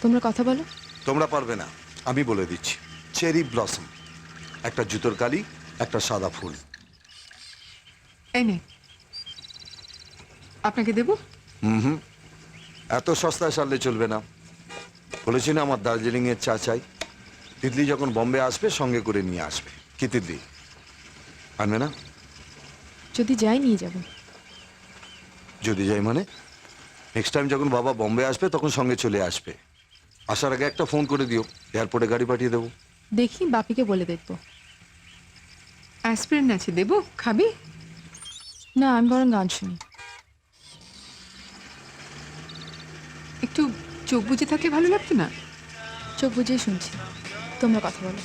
তোমরা কথা বলো। তোমরা পারবে না, আমি বলে দিচ্ছি। চেরি ব্লসম, একটা জুতোর কালি, একটা সাদা ফুল। এই নে, আপনাকে দেব। হুম, এত সস্তায় সারলে চলবে না। বলেছি না আমার দার্জিলিং এর চা চাই। তিতলি যখন বম্বে আসবে সঙ্গে করে নিয়ে আসবে। কি তিতলি, আনবে না? যদি যাই নিয়ে যাব। যদি যাই মানে? নেক্সট টাইম যখন বাবা বম্বে আসবে তখন সঙ্গে চলে আসবে। আসার আগে একটা ফোন করে দিও, এয়ারপোর্টে গাড়ি পাঠিয়ে দেবো। দেখি, বাপিকে বলে দেখবো। অ্যাসপিরিন আছে, দেব, খাবি? না, আমি বরং গান শুনি। একটু চোখ বুজে থাকলে ভালো লাগতো না? চোখ বুঝেই শুনছি, তোমরা কথা বলো।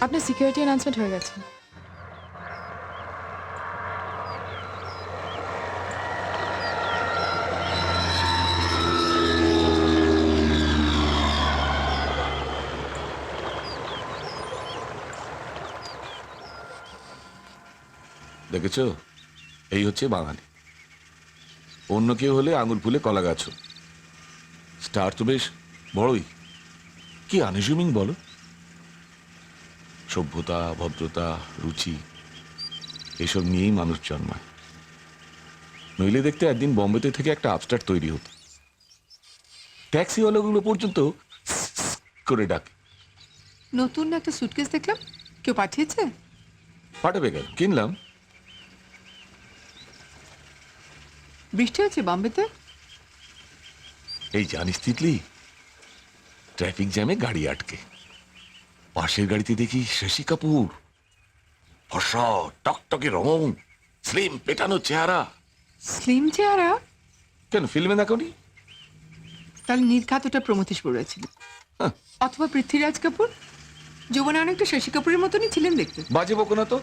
আপনার সিকিউরিটি অ্যানাউন্সমেন্ট হয়ে গেছে। দেখেছো, এই হচ্ছে বাঙালি। অন্য কেউ হলে আঙুল ফুলে কলা গাছ। স্টার তো বেশ বড়ই। কি আনএজুমিং বলো। সভ্যতা, ভদ্রতা, রুচি এসব নিয়েই মানুষ জন্মায়। নইলে দেখতে একদিন বোম্বেতে থেকে একটা আপস্টার তৈরি হতো। ট্যাক্সিওয়ালাগুলো পর্যন্ত করে ডাকে। নতুন একটা সুটকেস দেখলাম, কেউ পাঠিয়েছে? পাঠাবে কেন, কিনলাম। বৃষ্টি হচ্ছে বম্বেতে? এই জানিস তিতলি, ট্রাফিক জ্যামে গাড়ি আটকে, পাশের গাড়িতে দেখি শশী কাপুর, ফর্সা টকটকে রং, স্লিম পেটানো চেহারা। স্লিম চেহারা? কেন, ফিল্মে দেখোনি? তাহলে নীলখাত ওটা প্রমথেশ পড়েছিল। হ্যাঁ। অথবা পৃথ্বীরাজ কাপুর, যৌবনে অনেকটা শশী কাপুরের মতনই ছিলেন দেখতে। বাজে বকো না তো,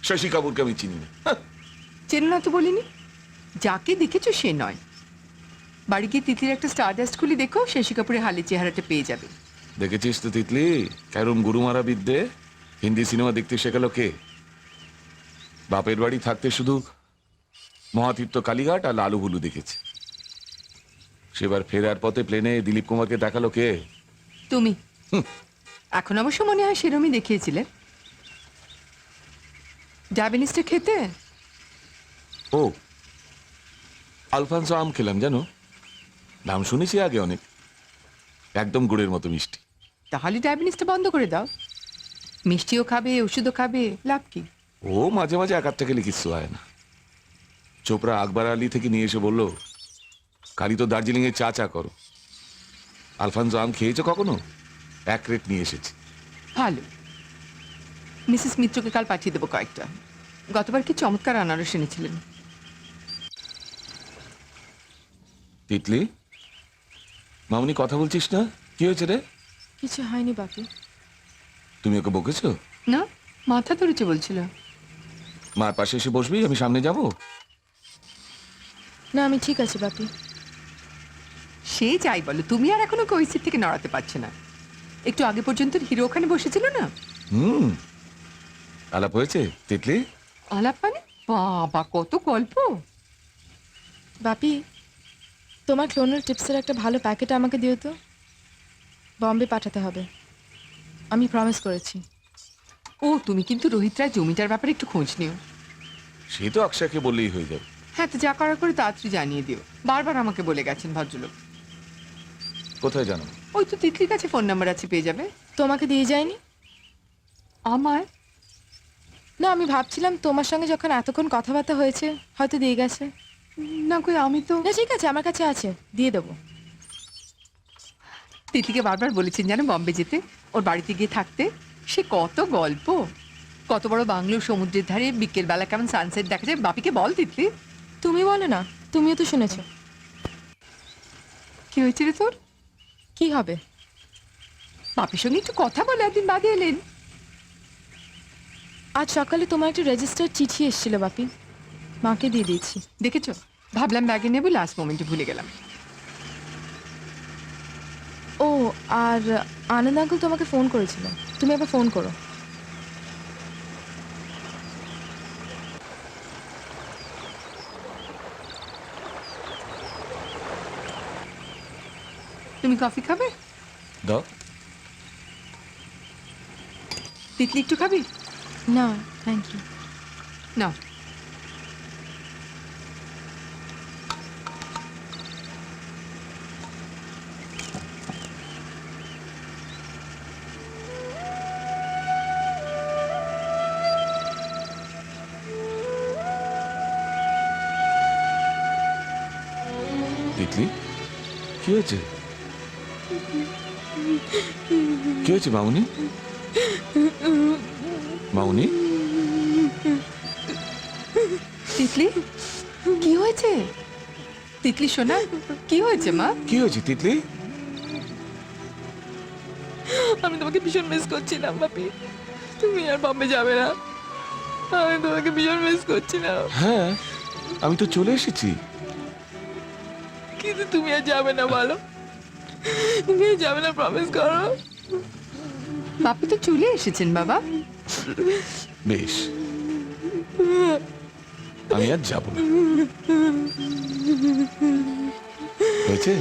শশী কাপুরকে আমি চিনি না। হ্যাঁ। চেনো না তো বলিনি? যাকে দেখেছো সে নয়। বাড়ি গিয়ে তিতলির একটা স্টারডাস্ট খুলে দেখো, শশী কাপুরের হালি চেহারাটা পেয়ে যাবে। দেখেছিস তো তিতলি, ক্যারম গুরুমারা বিদ্যে হিন্দি সিনেমা দেখতে শেখালো কে? বাপের বাড়ি থাকতে শুধু মহাতীর্থ কালীঘাট আর লালু হুলু দেখেছে। সেবার ফেরার পথে প্লেনে দিলীপ কুমারকে দেখালো কে? তুমি। এখন অবশ্য মনে হয় সেরমই দেখিয়েছিলে। ডায়াবেটিসটা খেতে? ও, আলফানসো আম খেলাম জানো, নাম শুনেছি আগে অনেক, একদম গুড়ের মতো মিষ্টি। তাহলে ডায়াবেটিসটা বন্ধ করে দাও। মিষ্টিও খাবে, ওষুধও খাবে, লাভ কি? ও মাঝে মাঝে এক আধটা খেলে কিচ্ছু হয় না। চোপড়া আকবর আলী থেকে নিয়ে এসে বললো, কালি তো দার্জিলিং এ চা চা করো। আলফানসো আম খেয়েছো কখনো? এক রেট নিয়ে এসেছি। ভালো। মিসেস মিত্রকে কাল পাঠিয়ে দেবো কয়েকটা। গতবার কি চমৎকার আনারস এনেছিলেন। তিতলি, মামনি কথা বলছিস না? কি হয়েছে রে? কিছু হয়নি বাপি। তুমি ওকে বকেছো? না, মাথা ধরেছে বলছিল। মার পাশে এসে বসবি, আমি সামনে যাব। না, আমি ঠিক আছে বাপি। সে যাই বলো, তুমি আর এখনো ওই সিট থেকে নড়াতে পারছে না। একটু আগে পর্যন্ত হিরো ওখানে বসেছিল না? আলাপ হয়েছে তিতলি? আলাপ মানে? বাবা, কত গল্প। বাপি, তোমার ক্লোনাল টিপসের একটা ভালো প্যাকেট আমাকে দিও তো। বম্বে পাঠাতে হবে, আমি প্রমিস করেছি। ও, তুমি কিন্তু রোহিত রায় জমিটার ব্যাপারে একটু খোঁজ নিও। সে তো অক্ষয়কে বললেই হয়ে যাবে। হ্যাঁ, তো যা করার করে তাড়াতাড়ি জানিয়ে দিও। বারবার আমাকে বলে গেছেন ভদ্রলোক। কোথায় জানো? ওই তো তিতলির কাছে ফোন নাম্বার আছে, পেয়ে যাবে। তোমাকে দিয়ে যায়নি? আমায়? না, আমি ভাবছিলাম তোমার সঙ্গে যখন এতক্ষণ কথাবার্তা হয়েছে হয়তো দিয়ে গেছে। না কই, আমি তো। না, ঠিক আছে, আমার কাছে আছে, দিয়ে দেবো। তিতলিকে বারবার বলেছেন যেন বম্বে যেতে, ওর বাড়িতে গিয়ে থাকতে। সে কত গল্প, কত বড় বাংলো, সমুদ্রের ধারে, বিকেল বেলা কেমন সানসেট দেখা যায়। বাপিকে বল তিতলি। তুমি বলো না, তুমিও তো শুনেছো। কি হয়েছে রে তোর? কি হবে? বাপির সঙ্গে একটু কথা বলে একদিন বাদে এলেন। আজ সকালে তোমার একটা রেজিস্টার চিঠি এসেছিল বাপি, মাকে দিয়ে দিয়েছি। দেখেছো, ভাবলাম ব্যাগে নেবো, লাস্ট মোমেন্টে ভুলে গেলাম। ও, আর আনন্দ আঙ্কেল তোমাকে ফোন করেছিল, তুমি আবার ফোন করো। তুমি কফি খাবে? দাও। তিতলি একটু খাবি? না, থ্যাংক ইউ। না। তিতলি, কি হয়েছে? কি হয়েছে মামুনি? মামুনি, তিতলি, কি হয়েছে? তিতলি শোনা, কি হয়েছে মা? কি হয়েছে তিতলি? আমি তোমাকে ভীষণ মিস করছিলাম বাপি। তুমি আর বম্বে যাবে না? আমি তোমাকে ভীষণ মিস করছি না। হ্যাঁ, আমি তো চলে এসেছি। কিন্তু তুমি আর যাবে না বলো, তুমি আর যাবে না, প্রমিস করো। বাপি তো চলে এসেছেন বাবা। বেশ, আমি আর যাব না। হয়েছে?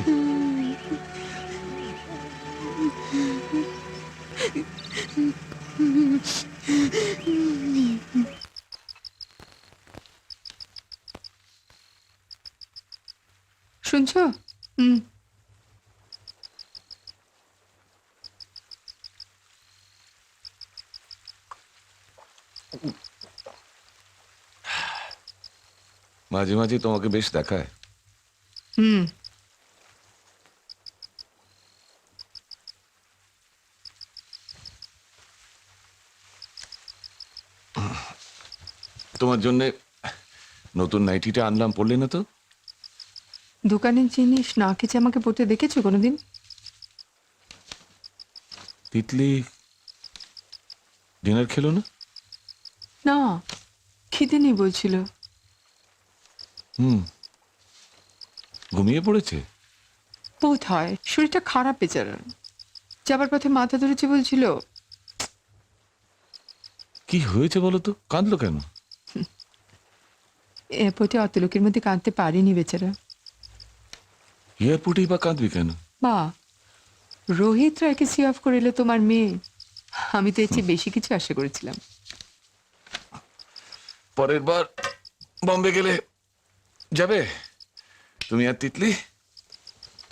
শুনছো? হুম। মাঝে মাঝে তোমাকে বেশ দেখায়। হুম। তোমার জন্য নতুন নাইটিটা আনলাম, পড়লে না তো? দোকানের জিনিস না কিছু আমাকে পড়তে দেখেছো কোনোদিন? তিতলি ডিনার খেলো না? না, খিদে নেই বলছিল। ঘুমিয়ে পড়েছে। বোধ হয় শরীরটা খারাপ বেচারার, যাবার পথে মাথা ধরেছে বলছিল। কি হয়েছে বলো তো? কাঁদলো কেন? এয়ারপোর্টে অত লোকের মধ্যে কাঁদতে পারিনি বেচারা। এয়ারপোর্টেই বা কাঁদবি কেন? বা রোহিত রায়কে সি অফ করে এলো তোমার মেয়ে। আমি তো এর চেয়ে বেশি কিছু আশা করেছিলাম। পরের বার বম্বে গেলে যাবে তুমি আর তিতলি?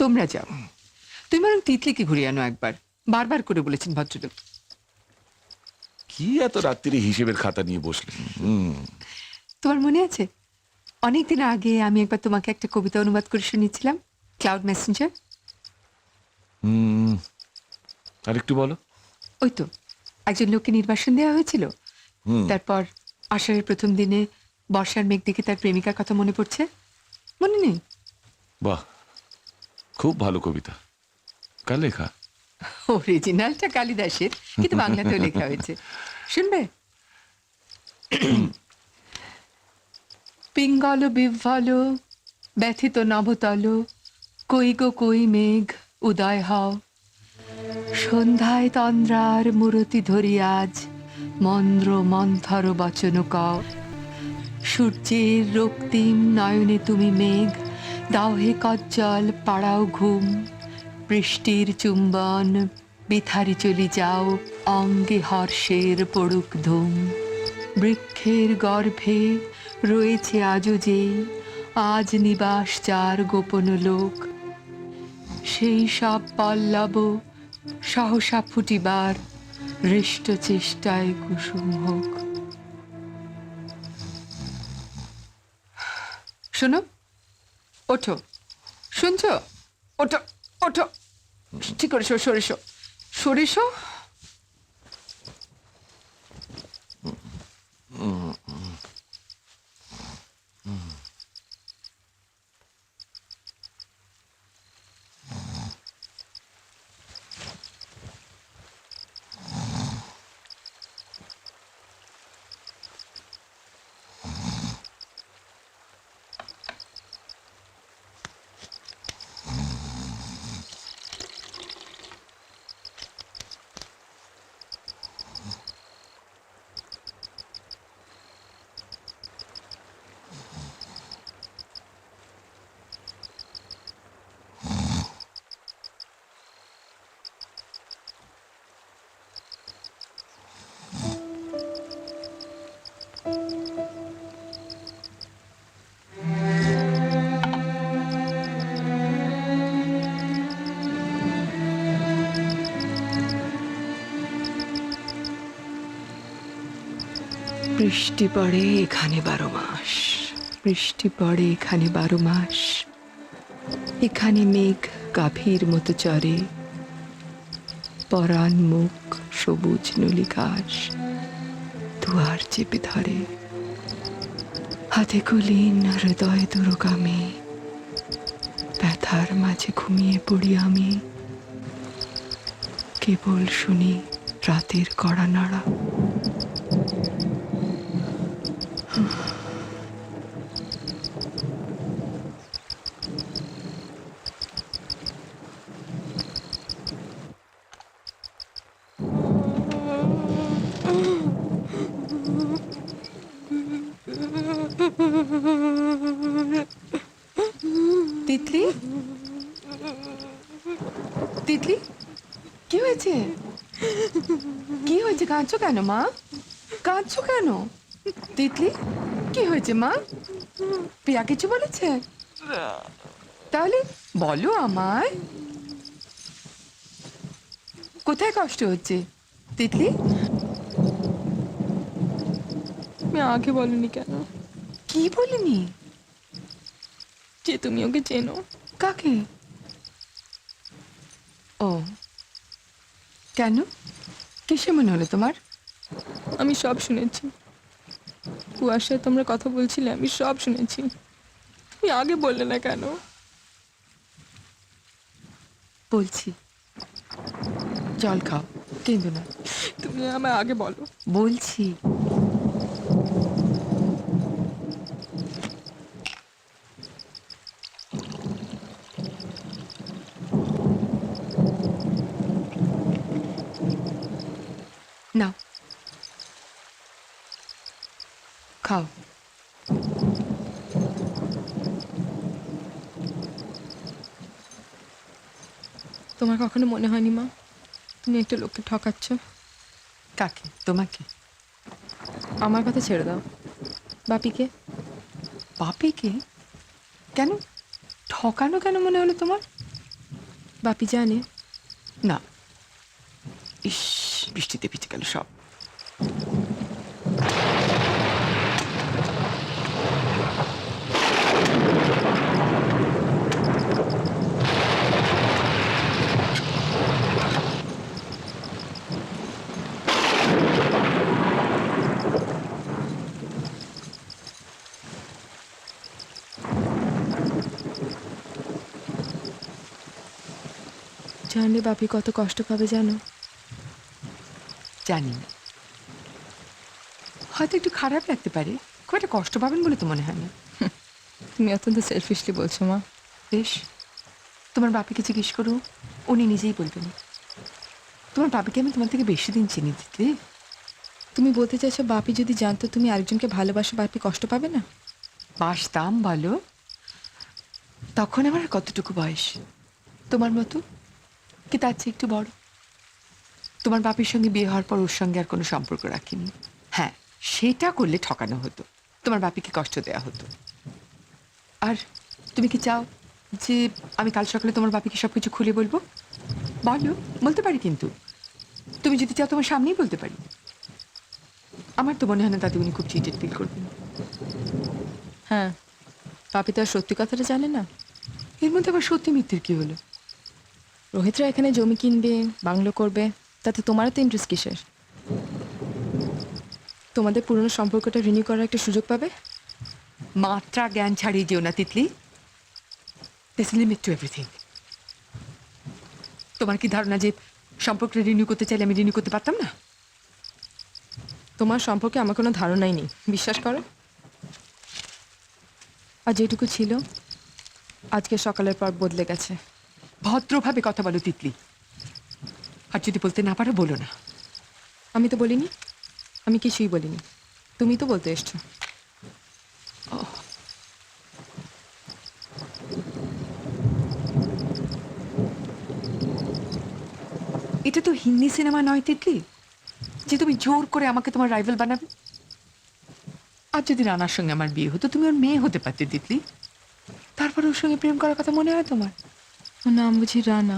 তোমরা যাও, তুমি বরং তিতলিকে ঘুরিয়ে আনো একবার, বারবার করে বলেছেন ভদ্রলোক। কি এত রাত্রি হিসেবের খাতা নিয়ে বসলেন? তোমার মনে আছে অনেকদিন আগে আমি একবার তোমাকে একটা কবিতা অনুবাদ করে শুনিয়েছিলাম, ক্লাউড মেসেঞ্জার? আর একটু বলো। ওই তো, একজন লোককে নির্বাসন দেওয়া হয়েছিল, তারপর আষাঢ়ের প্রথম দিনে বর্ষার মেঘ দেখে তার প্রেমিকার কথা মনে পড়ছে, মনে নেই? বাহ, খুব ভালো কবিতা। কার লেখা? অরিজিনালটা কালিদাসের, কিন্তু বাংলাতেও লেখা হয়েছে, শুনবে? পিঙ্গল বিহ্বল ব্যথিত নভতল, কই গো কই মেঘ উদয় হও, সন্ধ্যায় তন্দ্রার মূরতি ধরি আজ, মন্দ্র মন্থর বচন কও, সূর্যের রক্তিম নয়নে তুমি মেঘ, দাও হে কজ্জল পাড়াও ঘুম, বৃষ্টির চুম্বন বিথারি চলি যাও, অঙ্গে হর্ষের পড়ুক ধুম, বৃক্ষের গর্ভে রয়েছে আজও যে, আজ নিবাস যার গোপন লোক, সেই সব পল্লব সহসা ফুটিবার, হৃষ্ট চেষ্টায় কুসুম হোক। শোনো, ওঠো, শুনছো? ওঠো ওঠো, ঠিক করে সরেছো, সরেছো। বৃষ্টি পড়ে এখানে 12 মাস, বৃষ্টি পড়ে এখানে 12 মাস, এখানে মেঘ গাভীর মতো চরে, পরাণ মুখ সবুজ নুলি ঘাস দুয়ার চেপে ধরে, হাতে কুলীন হৃদয় দুর্গামে, ব্যথার মাঝে ঘুমিয়ে পড়ি আমি, কেবল শুনি রাতের কড়া নাড়া। তিতলি, তিতলি, কি হয়েছে? কি হয়েছে? কাঁদছো কেন মা? কাঁদছো কেন? তিতলি, কি হয়েছে মা? প্রিয়া কিছু বলেছে? তাহলে বলো আমায়, কোথায় কষ্ট হচ্ছে তিতলি? তুমি আগে বলনি কেন কি বলিনি? যে তুমি ওকে চেনো? কাকে? ও, কেন? কিসে মনে হলো তোমার? আমি সব শুনেছি, কুয়াশায় তোমরা কথা বলছিলে, আমি সব শুনেছি। তুমি আগে বললে না কেন? বলছি, জল খাও, কেঁদো না। তুমি আমায় আগে বলো। বলছি, নাও খাও। তোমার কখনো মনে হয়নি মা তুমি একটা লোককে ঠকাচ্ছ? কাকে? তোমাকে? আমার কথা ছেড়ে দাও, বাপিকে। বাপিকে? কেন? ঠকানো কেন মনে হলো তোমার? বাপি জানে? না। ইস, বৃষ্টিতে ভিজে গেল সব। জানলে বাপি কত কষ্ট পাবে জানো? জানি না, হয়তো একটু খারাপ লাগতে পারে, খুব একটা কষ্ট পাবেন বলে তো মনে হয় না। তুমি অত্যন্ত সেলফিশলি বলছো মা। বেশ, তোমার বাপিকে জিজ্ঞেস করো, উনি নিজেই বলবেন। তোমার বাপিকে আমি তোমার থেকে বেশি দিন চিনি দিতে। তুমি বলতে চাইছো বাপি যদি জানতো তুমি আরেকজনকে ভালোবাসো, বাপি কষ্ট পাবে না? বাসতাম বলো, তখন আমার আর কতটুকু বয়স? তোমার মতো কি তার চেয়ে একটু বড়? তোমার বাপির সঙ্গে বিয়ে হওয়ার পর ওর সঙ্গে আর কোনো সম্পর্ক রাখিনি। হ্যাঁ, সেটা করলে ঠকানো হতো, তোমার বাপিকে কষ্ট দেওয়া হতো। আর তুমি কি চাও যে আমি কাল সকালে তোমার বাপিকে সব কিছু খুলে বলবো? বলো, বলতে পারি, কিন্তু তুমি যদি চাও তোমার সামনেই বলতে পারি। আমার তো মনে হয় না তাতে উনি খুব চিটেড ফিল করবেন। হ্যাঁ, বাপি তো আর সত্যি কথাটা জানে না। এর মধ্যে আবার সত্যি মিথ্যের কি হলো? রোহিতরা এখানে জমি কিনবে, বাংলো করবে, তাতে তোমারও তো ইন্টারেস্ট কিসের? তোমাদের পুরনো সম্পর্কটা রিনিউ করার একটা সুযোগ পাবে। মাত্রা জ্ঞান ছাড়িয়ে যেও না Titli. There's a limit to everything. তোমার কি ধারণা যে সম্পর্কটা রিনিউ করতে চাইলে আমি রিনিউ করতে পারতাম না? তোমার সম্পর্কে আমার কোনো ধারণাই নেই, বিশ্বাস করো। আর যেটুকু ছিল আজকে সকালের পর বদলে গেছে। ভদ্রভাবে কথা বলো তিতলি, আর যদি বলতে না পারো বলো না। আমি তো বলিনি, আমি কিছুই বলিনি, তুমি তো বলতে এসছো। এটা তো হিন্দি সিনেমা নয় তিতলি, যে তুমি জোর করে আমাকে তোমার রাইভাল বানাবে। আর যদি রানার সঙ্গে আমার বিয়ে হতো, তুমি ওর মেয়ে হতে পারতে তিতলি। তারপরে ওর সঙ্গে প্রেম করার কথা মনে হয় তোমার? ওর নাম বুঝি রানা?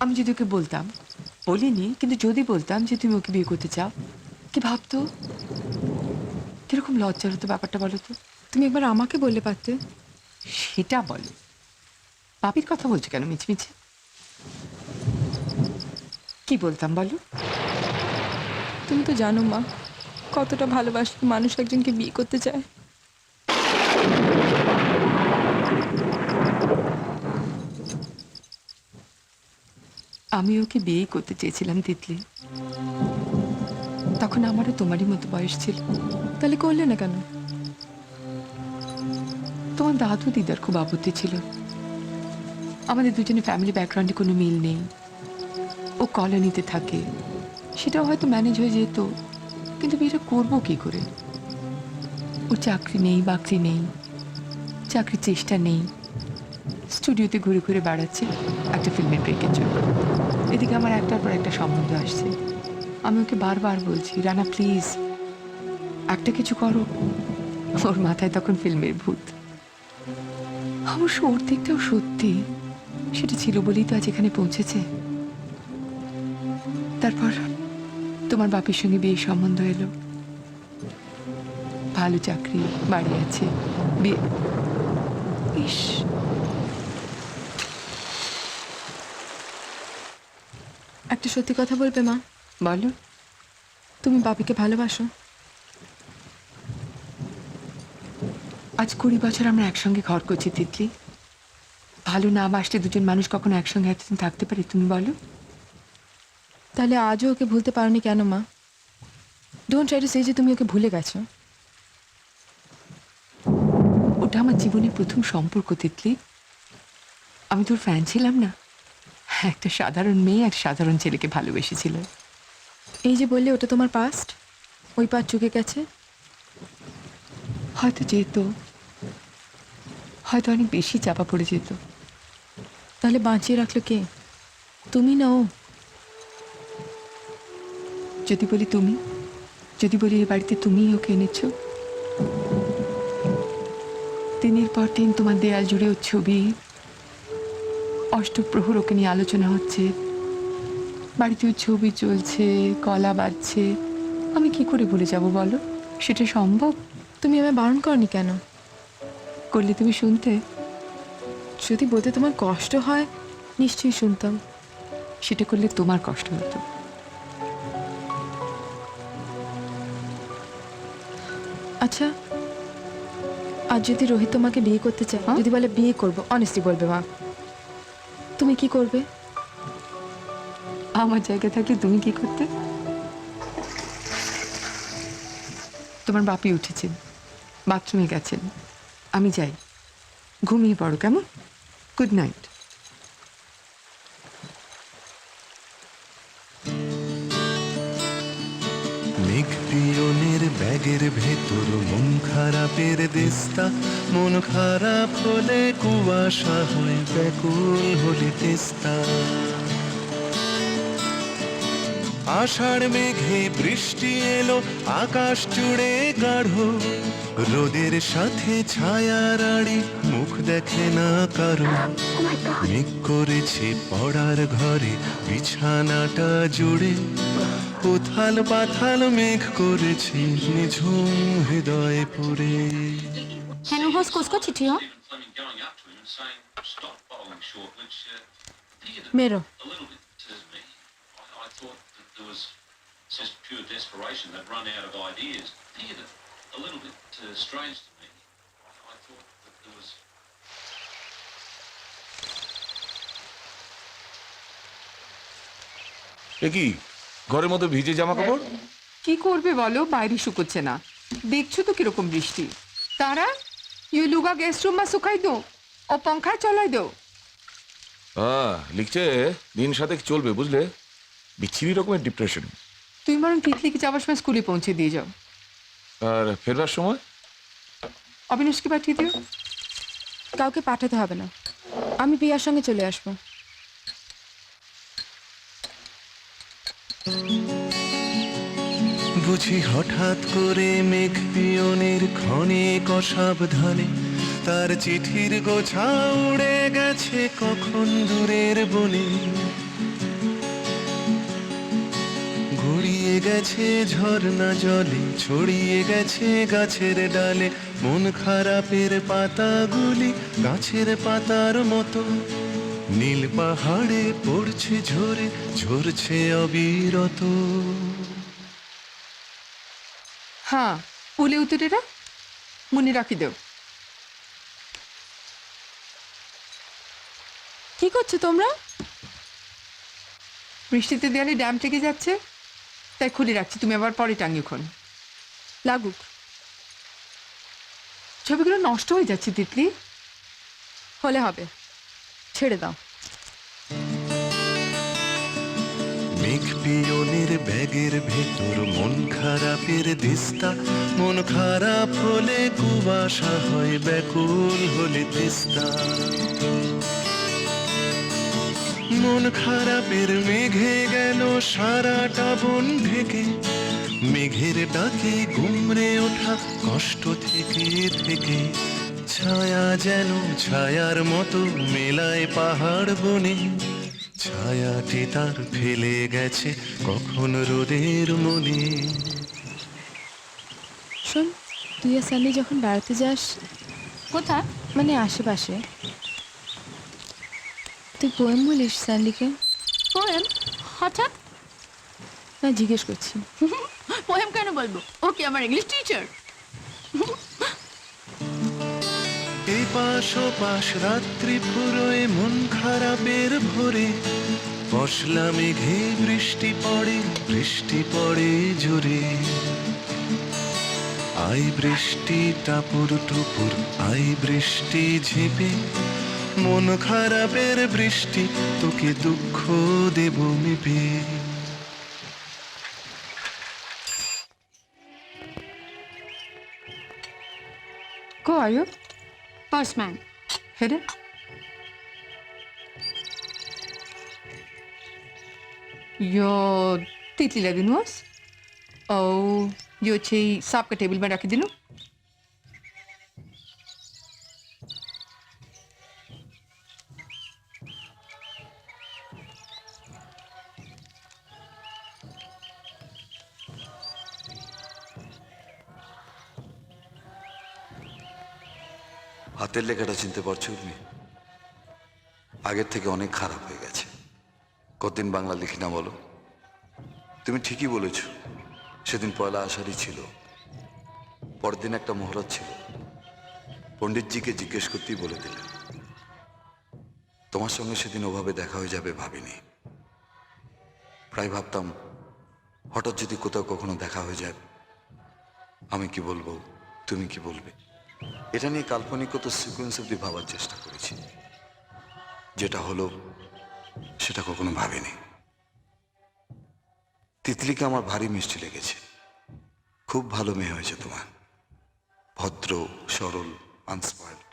আমি যদি ওকে বলতাম, বলিনি কিন্তু যদি বলতাম যে তুমি ওকে বিয়ে করতে চাও, কি ভাবতো? কিরকম লজ্জার হতো ব্যাপারটা বলো তো? তুমি একবার আমাকে বললে পারতে। সেটা বলো, বাপির কথা বলছো কেন মিছমিছে? কি বলতাম বলো? তুমি তো জানো মা, কতটা ভালোবাসলে মানুষ একজনকে বিয়ে করতে চায়। আমি ওকে বিয়ে করতে চেয়েছিলাম তিতলি। তখন আমারও তোমারই মতো বয়স ছিল। তাহলে করলে না কেন? তোমার দাদু দিদার খুব আপত্তি ছিল। আমাদের দুজনের ফ্যামিলি ব্যাকগ্রাউন্ডে কোনো মিল নেই। ও কলোনিতে থাকে, সেটাও হয়তো ম্যানেজ হয়ে যেত, কিন্তু বিয়েটা করবো কি করে? ওর চাকরি নেই, বাকরি নেই, চাকরির চেষ্টা নেই, স্টুডিওতে ঘুরে ঘুরে বেড়াচ্ছে একটা ফিল্মের ব্রেকের জন্য। এদিকে আমার একটার পর একটা সম্বন্ধ আসছে। আমি ওকে বারবার বলছি, রানা প্লিজ একটা কিছু করো। ওর মাথায় তখন ফিল্মের ভূত। অবশ্য ওর দিকটাও সত্যি, সেটা ছিল বলেই তো আজ এখানে পৌঁছেছে। তারপর তোমার বাপের সঙ্গে বিয়ের সম্বন্ধ এলো, ভালো চাকরি, বাড়ি আছে, বিয়ে। ইস, একটা সত্যি কথা বলবে মা? বলো। তুমি বাপিকে ভালোবাসো? আজ 20 বছর আমরা একসঙ্গে ঘর করছি তিতলি। ভালো না বাসলে দুজন মানুষ কখনো একসঙ্গে একদিন থাকতে পারে তুমি বলো? তাহলে আজও ওকে ভুলতে পারোনি কেন মা? ডোন্ট ট্রাই টু সে যে তুমি ওকে ভুলে গেছো। ওটা আমার জীবনের প্রথম সম্পর্ক তিতলি। আমি তোর ফ্যান ছিলাম না, একটা সাধারণ মেয়ে এক সাধারণ ছেলেকে ভালোবেসেছিল। এই যে বললে ওটা তোমার পাস্ট, ওই পার চুকে গেছে। হয়তো যেত, হয়তো অনেক বেশি চাপা পড়ে যেত। তাহলে বাঁচিয়ে রাখলো কে? তুমি না ও? যদি বলি তুমি, যদি বলি এ বাড়িতে তুমিই ওকে এনেছ। দিনের পর দিন তোমার দেয়াল জুড়ে ওর ছবি, অষ্টপ্রহর ওকে নিয়ে আলোচনা হচ্ছে, বাড়িতে ওর ছবি চলছে, কলা বাজছে। আমি কি করে ভুলে যাব বলো? সেটা সম্ভব? তুমি আমায় বারণ করনি কেন? করলে তুমি শুনতে? যদি বলতে তোমার কষ্ট হয় নিশ্চয়ই শুনতাম। সেটা করলে তোমার কষ্ট হতো। আচ্ছা, আজ যদি রোহিত তোমাকে বিয়ে করতে চায়, যদি বলে বিয়ে করবো, অনেস্টলি বলবে মা, তুমি কি করবে? আমার জায়গা থাকলে তুমি কি করতে? তোমার বাপি উঠেছেন, বাথরুমে গেছেন, আমি যাই, ঘুমিয়ে পড়ো কেমন? Good night. মেঘ পিয়নের ব্যাগের ভেতর মন খারাপের দেস্তা, মন খারাপ হলে কুয়াশা হয়, ব্যাকুল হলে তেস্তা। আষাঢ় মেঘে বৃষ্টি এলো, আকাশ জুড়ে গাঢ়, রোদের সাথে ছায়ার আড়ি, মুখ দেখে না কারো। মেঘ করেছে পড়ার ঘরে বিছানাটা জুড়ে, উথাল পাথাল মেঘ করেছে নিঝুম হৃদয় পড়ে। হেনু ঘোষ কোসকো চিঠি হ মেরো। এ কি ঘরের মধ্যে ভিজে জামা কাপড়? কি করবে বলো, বাইরে শুকোচ্ছে না, দেখছো তো কিরকম বৃষ্টি। তারা ইউ লুগা গেস্ট রুম মা শুকাই দো ও पंखा চলাই দো। লিখছে দিন সাথে চলবে, বুঝলে? বিচ্ছিরি রকমের ডিপ্রেশন। তুমি বরং তিতলিকে যাওয়ার সময় স্কুলে পৌঁছে দিয়ে যাও, আর ফেরবার সময় অবিনাশকে পাঠিয়ে দিও। কাউকে পাঠাতে হবে না, আমি প্রিয়ার সঙ্গে চলে আসবো। বুঝি হঠাৎ করে মেঘ পিয়নের ক্ষণে অসাবধানে তার চিঠির গোছা উড়ে গেছে কখন দূরের বনে। গড়িয়ে গেছে ঝর্ণা জলে, ছড়িয়ে গেছে গাছের ডালে, মন খারাপের পাতাগুলি গাছের পাতার মতো। নীল পাহাড়ে পড়ছে ঝরে, ঝরছে অবিরত। হ্যাঁ, উলে উত্তরেরা মনে রাখি দেও। কি করছো তোমরা? বৃষ্টিতে দেয়ালে ড্যাম থেকে যাচ্ছে, তাই খুলে রাখছি, তুমি আবার পরে টাঙিয়েখন। লাগুক। ছবিগুলো নষ্ট হয়ে যাচ্ছে তিতলি। হলে হবে, ছেড়ে দাও। মেঘ পিয়নের ব্যাগের ভেতর মন খারাপের দিস্তা, মন খারাপ হলে কুয়াশা হয়, ব্যাকুল হলে তিস্তা। মন খারাপের মেঘে গেল সারাটা বন ঢেকে, মেঘের ডাকে গুমড়ে ওঠা কষ্ট থেকে থেকে। ছায়া যেন ছায়ার মতো মেলায় পাহাড় বনে, ছায়াটি তার ফেলে গেছে কখন রোদের মনে। শোন, তুই আর স্যান্ডি যখন বেড়াতে যাস, কোথায়? মানে আশেপাশে, তুই পোয়েম বলিস স্যান্ডিকে? পোয়েম? হঠাৎ? না, জিজ্ঞেস করছি। পোয়েম কেন বলবো? ওকে আমার ইংলিশ টিচার। এই পাশ ও পাশ রাত্রি ফুরোয় মন খারাপের ভোরে, পশলা মেঘে বৃষ্টি পড়ে জোরে। আই বৃষ্টি টাপুর টুপুর, আই বৃষ্টি ঝেপে, মন খারাপের বৃষ্টি তোকে দুঃখ দেব মেপে। Go, are you? Postman. Hede? Your तितली दिनुहोस्। औ यो चाहिँ सापको टेबलमा राखिदिनु। হাতের লেখাটা চিনতে পারছো উর্মি? আগের থেকে অনেক খারাপ হয়ে গেছে। কতদিন বাংলা লিখি না বলো? তুমি ঠিকই বলেছ, সেদিন পয়লা আষাঢ়ই ছিল। পরের দিন একটা মহরত ছিল, পণ্ডিতজিকে জিজ্ঞেস করতেই বলে দিলেন। তোমার সঙ্গে সেদিন ওভাবে দেখা হয়ে যাবে ভাবিনি। প্রায় ভাবতাম হঠাৎ যদি কোথাও কখনো দেখা হয়ে যায়, আমি কি বলবো, তুমি কি বলবে। এটা নিয়ে কাল্পনিক কত সিকোয়েন্স অব্দি ভাবার চেষ্টা করেছি। যেটা হলো সেটা কখনো ভাবিনি। তিতলিকে আমার ভারী মিষ্টি লেগেছে। খুব ভালো মেয়ে হয়েছে তোমার, ভদ্র, সরল, আনস্পয়েলড।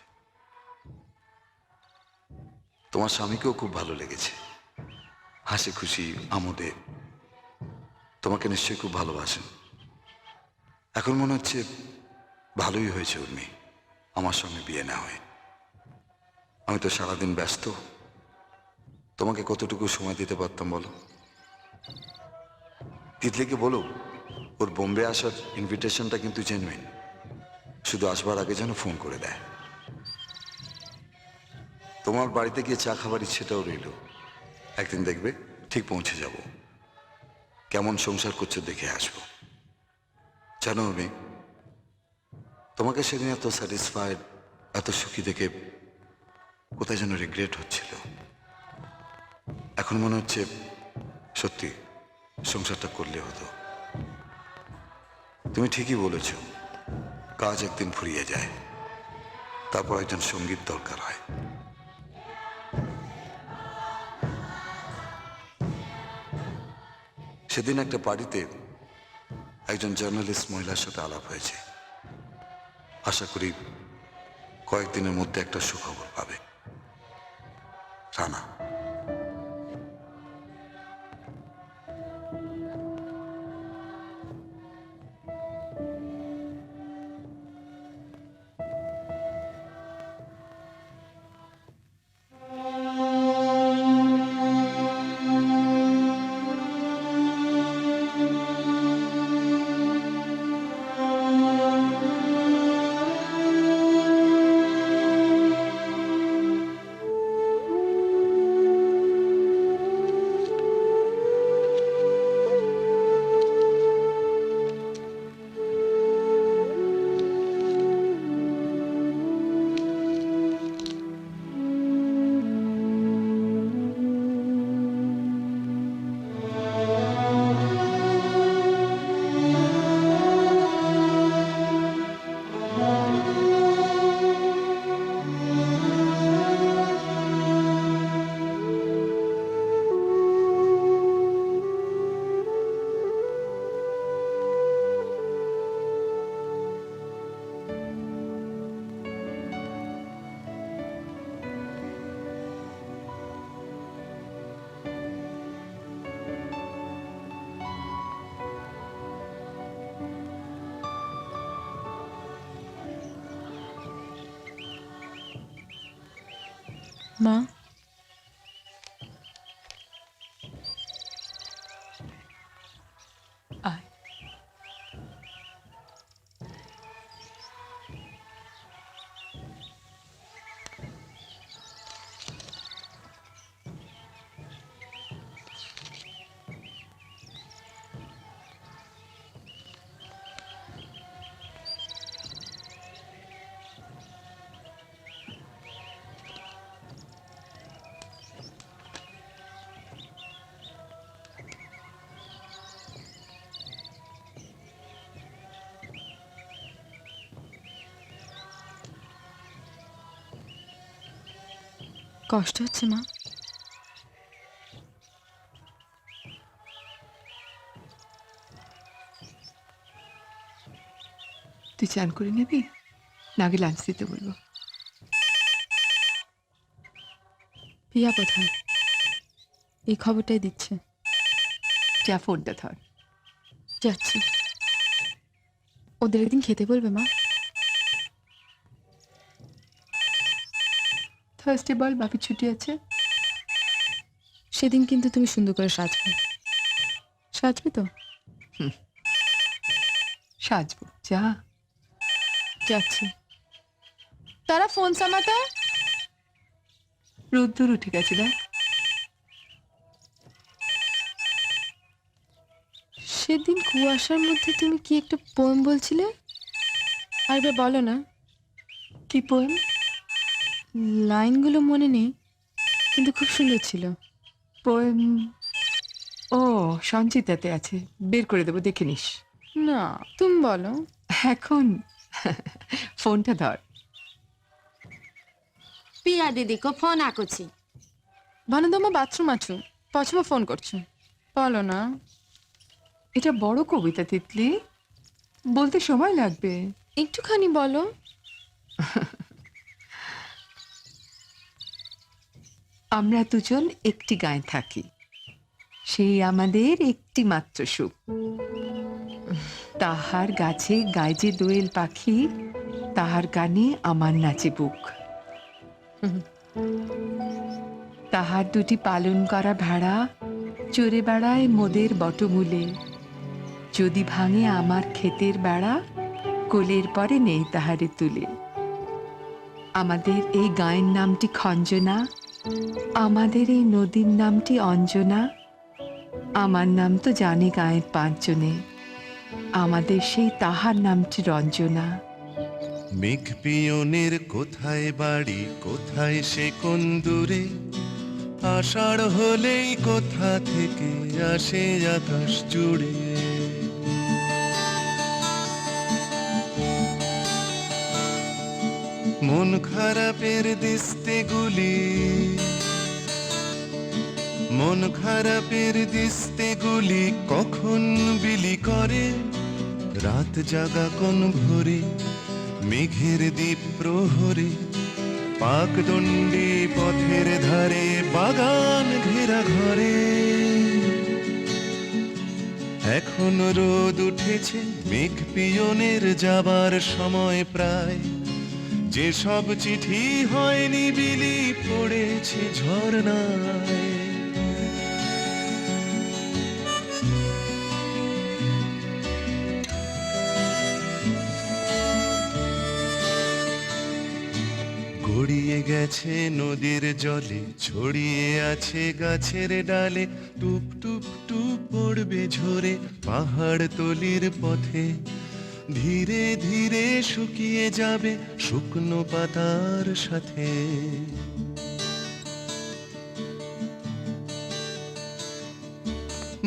তোমার স্বামীকেও খুব ভালো লেগেছে, হাসি খুশি, আমোদে। তোমাকে নিশ্চয়ই খুব ভালোবাসেন। এখন মনে হচ্ছে ভালোই হয়েছে উর্মি আমার সঙ্গে বিয়ে না হয়ে। আমি তো সারাদিন ব্যস্ত, তোমাকে কতটুকু সময় দিতে পারতাম বলো। তিতলিকে বলো ওর বোম্বে আসার ইনভিটেশনটা কিন্তু জেনুইন, শুধু আসবার আগে যেন ফোন করে দেয়। তোমার বাড়িতে গিয়ে চা খাবার ইচ্ছেটাও রইল। একদিন দেখবে ঠিক পৌঁছে যাব, কেমন সংসার করছো দেখে আসবো। জানো আমি তোমাকে সেদিন এত স্যাটিসফাইড, এত সুখী দেখে কোথায় যেন রিগ্রেট হচ্ছিল। এখন মনে হচ্ছে সত্যি সংসারটা করলে হতো। তুমি ঠিকই বলেছ, কাজ একদিন ফুরিয়ে যায়, তারপর একজন সঙ্গীত দরকার হয়। সেদিন একটা পার্টিতে একজন জার্নালিস্ট মহিলার সাথে আলাপ হয়েছে। আশা করি কয়েকদিনের মধ্যে একটা সুখবর পাবে। রানা। মা, আয়। কষ্ট হচ্ছে মা? তুই চান করে নিবি, নাকি লাঞ্চ দিতে বলবো? পিয়া কোথায়? এই খবরটাই দিচ্ছে। যা ফোনটা ধর। যাচ্ছি। ওদের একদিন খেতে বলবে মা? থার্সডে বল, বাপির ছুটি আছে। সেদিন কিন্তু তুমি সুন্দর করে সাজবে। সাজবে তো? সাজবো, যা। যাচ্ছি। তারা ফোন সামাতা। রোদ্দুর উঠে গেছে দেখ। সেদিন কুয়াশার মধ্যে তুমি কি একটা পোয়েম বলছিলে, আরেকবার বলো না। কি পোয়েম? লাইনগুলো মনে নেই, কিন্তু খুব সুন্দর ছিল। পোয়েম? ও, সঞ্চিতাতে আছে, বের করে দেবো, দেখে নিস। না, তুমি বলো। এখন ফোনটা ধর। ପିଆ ଦିଦିକୁ ଫୋନ୍ ଆସୁଛି। ভানুদমা বাথরুম আছো, পছমা ফোন করছো, বলো না। এটা বড় কবিতা তিতলি, বলতে সময় লাগবে। একটুখানি বলো। আমরা দুজন একটি গায়ে থাকি, সেই আমাদের একটি মাত্র সুখ। তাহার গাছে গায় যে দোয়েল পাখি, তাহার গানে আমার নাচে বুক। তাহার দুটি পালন করা ভেড়া চড়ে বেড়ায় মোদের বটমূলে। যদি ভাঙে আমার ক্ষেতের বেড়া, কোলের পরে নেই তাহারে তুলে। আমাদের এই গায়ের নামটি খঞ্জনা, আমাদের এই নদীর নামটি অঞ্জনা। আমার নাম তো জানে গায়ের পাঁচজনে, আমাদের সেই তাহার নামটি রঞ্জনা। মেঘ পিয়নের কোথায় বাড়ি, কোথায় সে কোন দূরে, আষাঢ় হলেই কোথা থেকে আসে আকাশ জুড়ে। মন খারাপের দিস্তে গুলি, মন খারাপের দিস্তে গুলি কখন বিলি করে, রাত জাগা কোন ভোরে, মেঘের দ্বীপ প্রহরে, পাকদণ্ডী পথের ধারে, বাগান ঘেরা ঘরে। এখন রোদ উঠেছে, মেঘ পিয়নের যাবার সময় প্রায়। যেসব চিঠি হয়নি বিলি, পড়েছে ঝর্ণায়। গড়িয়ে গেছে নদীর জলে, ছড়িয়ে আছে গাছের ডালে, টুপ টুপ টুপ পড়বে ঝরে পাহাড় তলির পথে। ধীরে ধীরে শুকিয়ে যাবে শুকনো পাতার সাথে।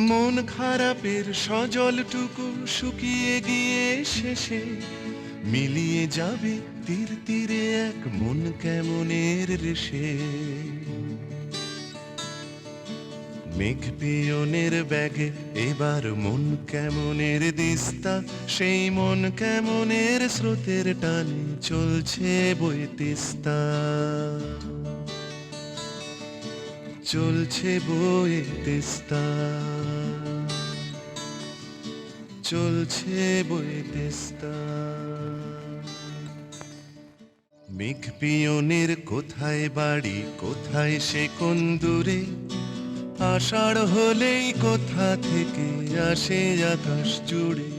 মন খারাপের সজলটুকু শুকিয়ে গিয়ে শেষে মিলিয়ে যাবে তীর তীরে এক মন কেমনের রেশে। মেঘ পিয়নের ব্যাগে এবার মন কেমনের দিস্তা, সেই মন কেমনের স্রোতের টানে চলছে বই তিস্তা, চলছে বই তিস্তা, চলছে বই তিস্তা। মেঘ পিয়নের কোথায় বাড়ি, কোথায় সে কোন দূরে, আষাঢ় হলেই কোথা থেকে আসে আকাশ জুড়ে।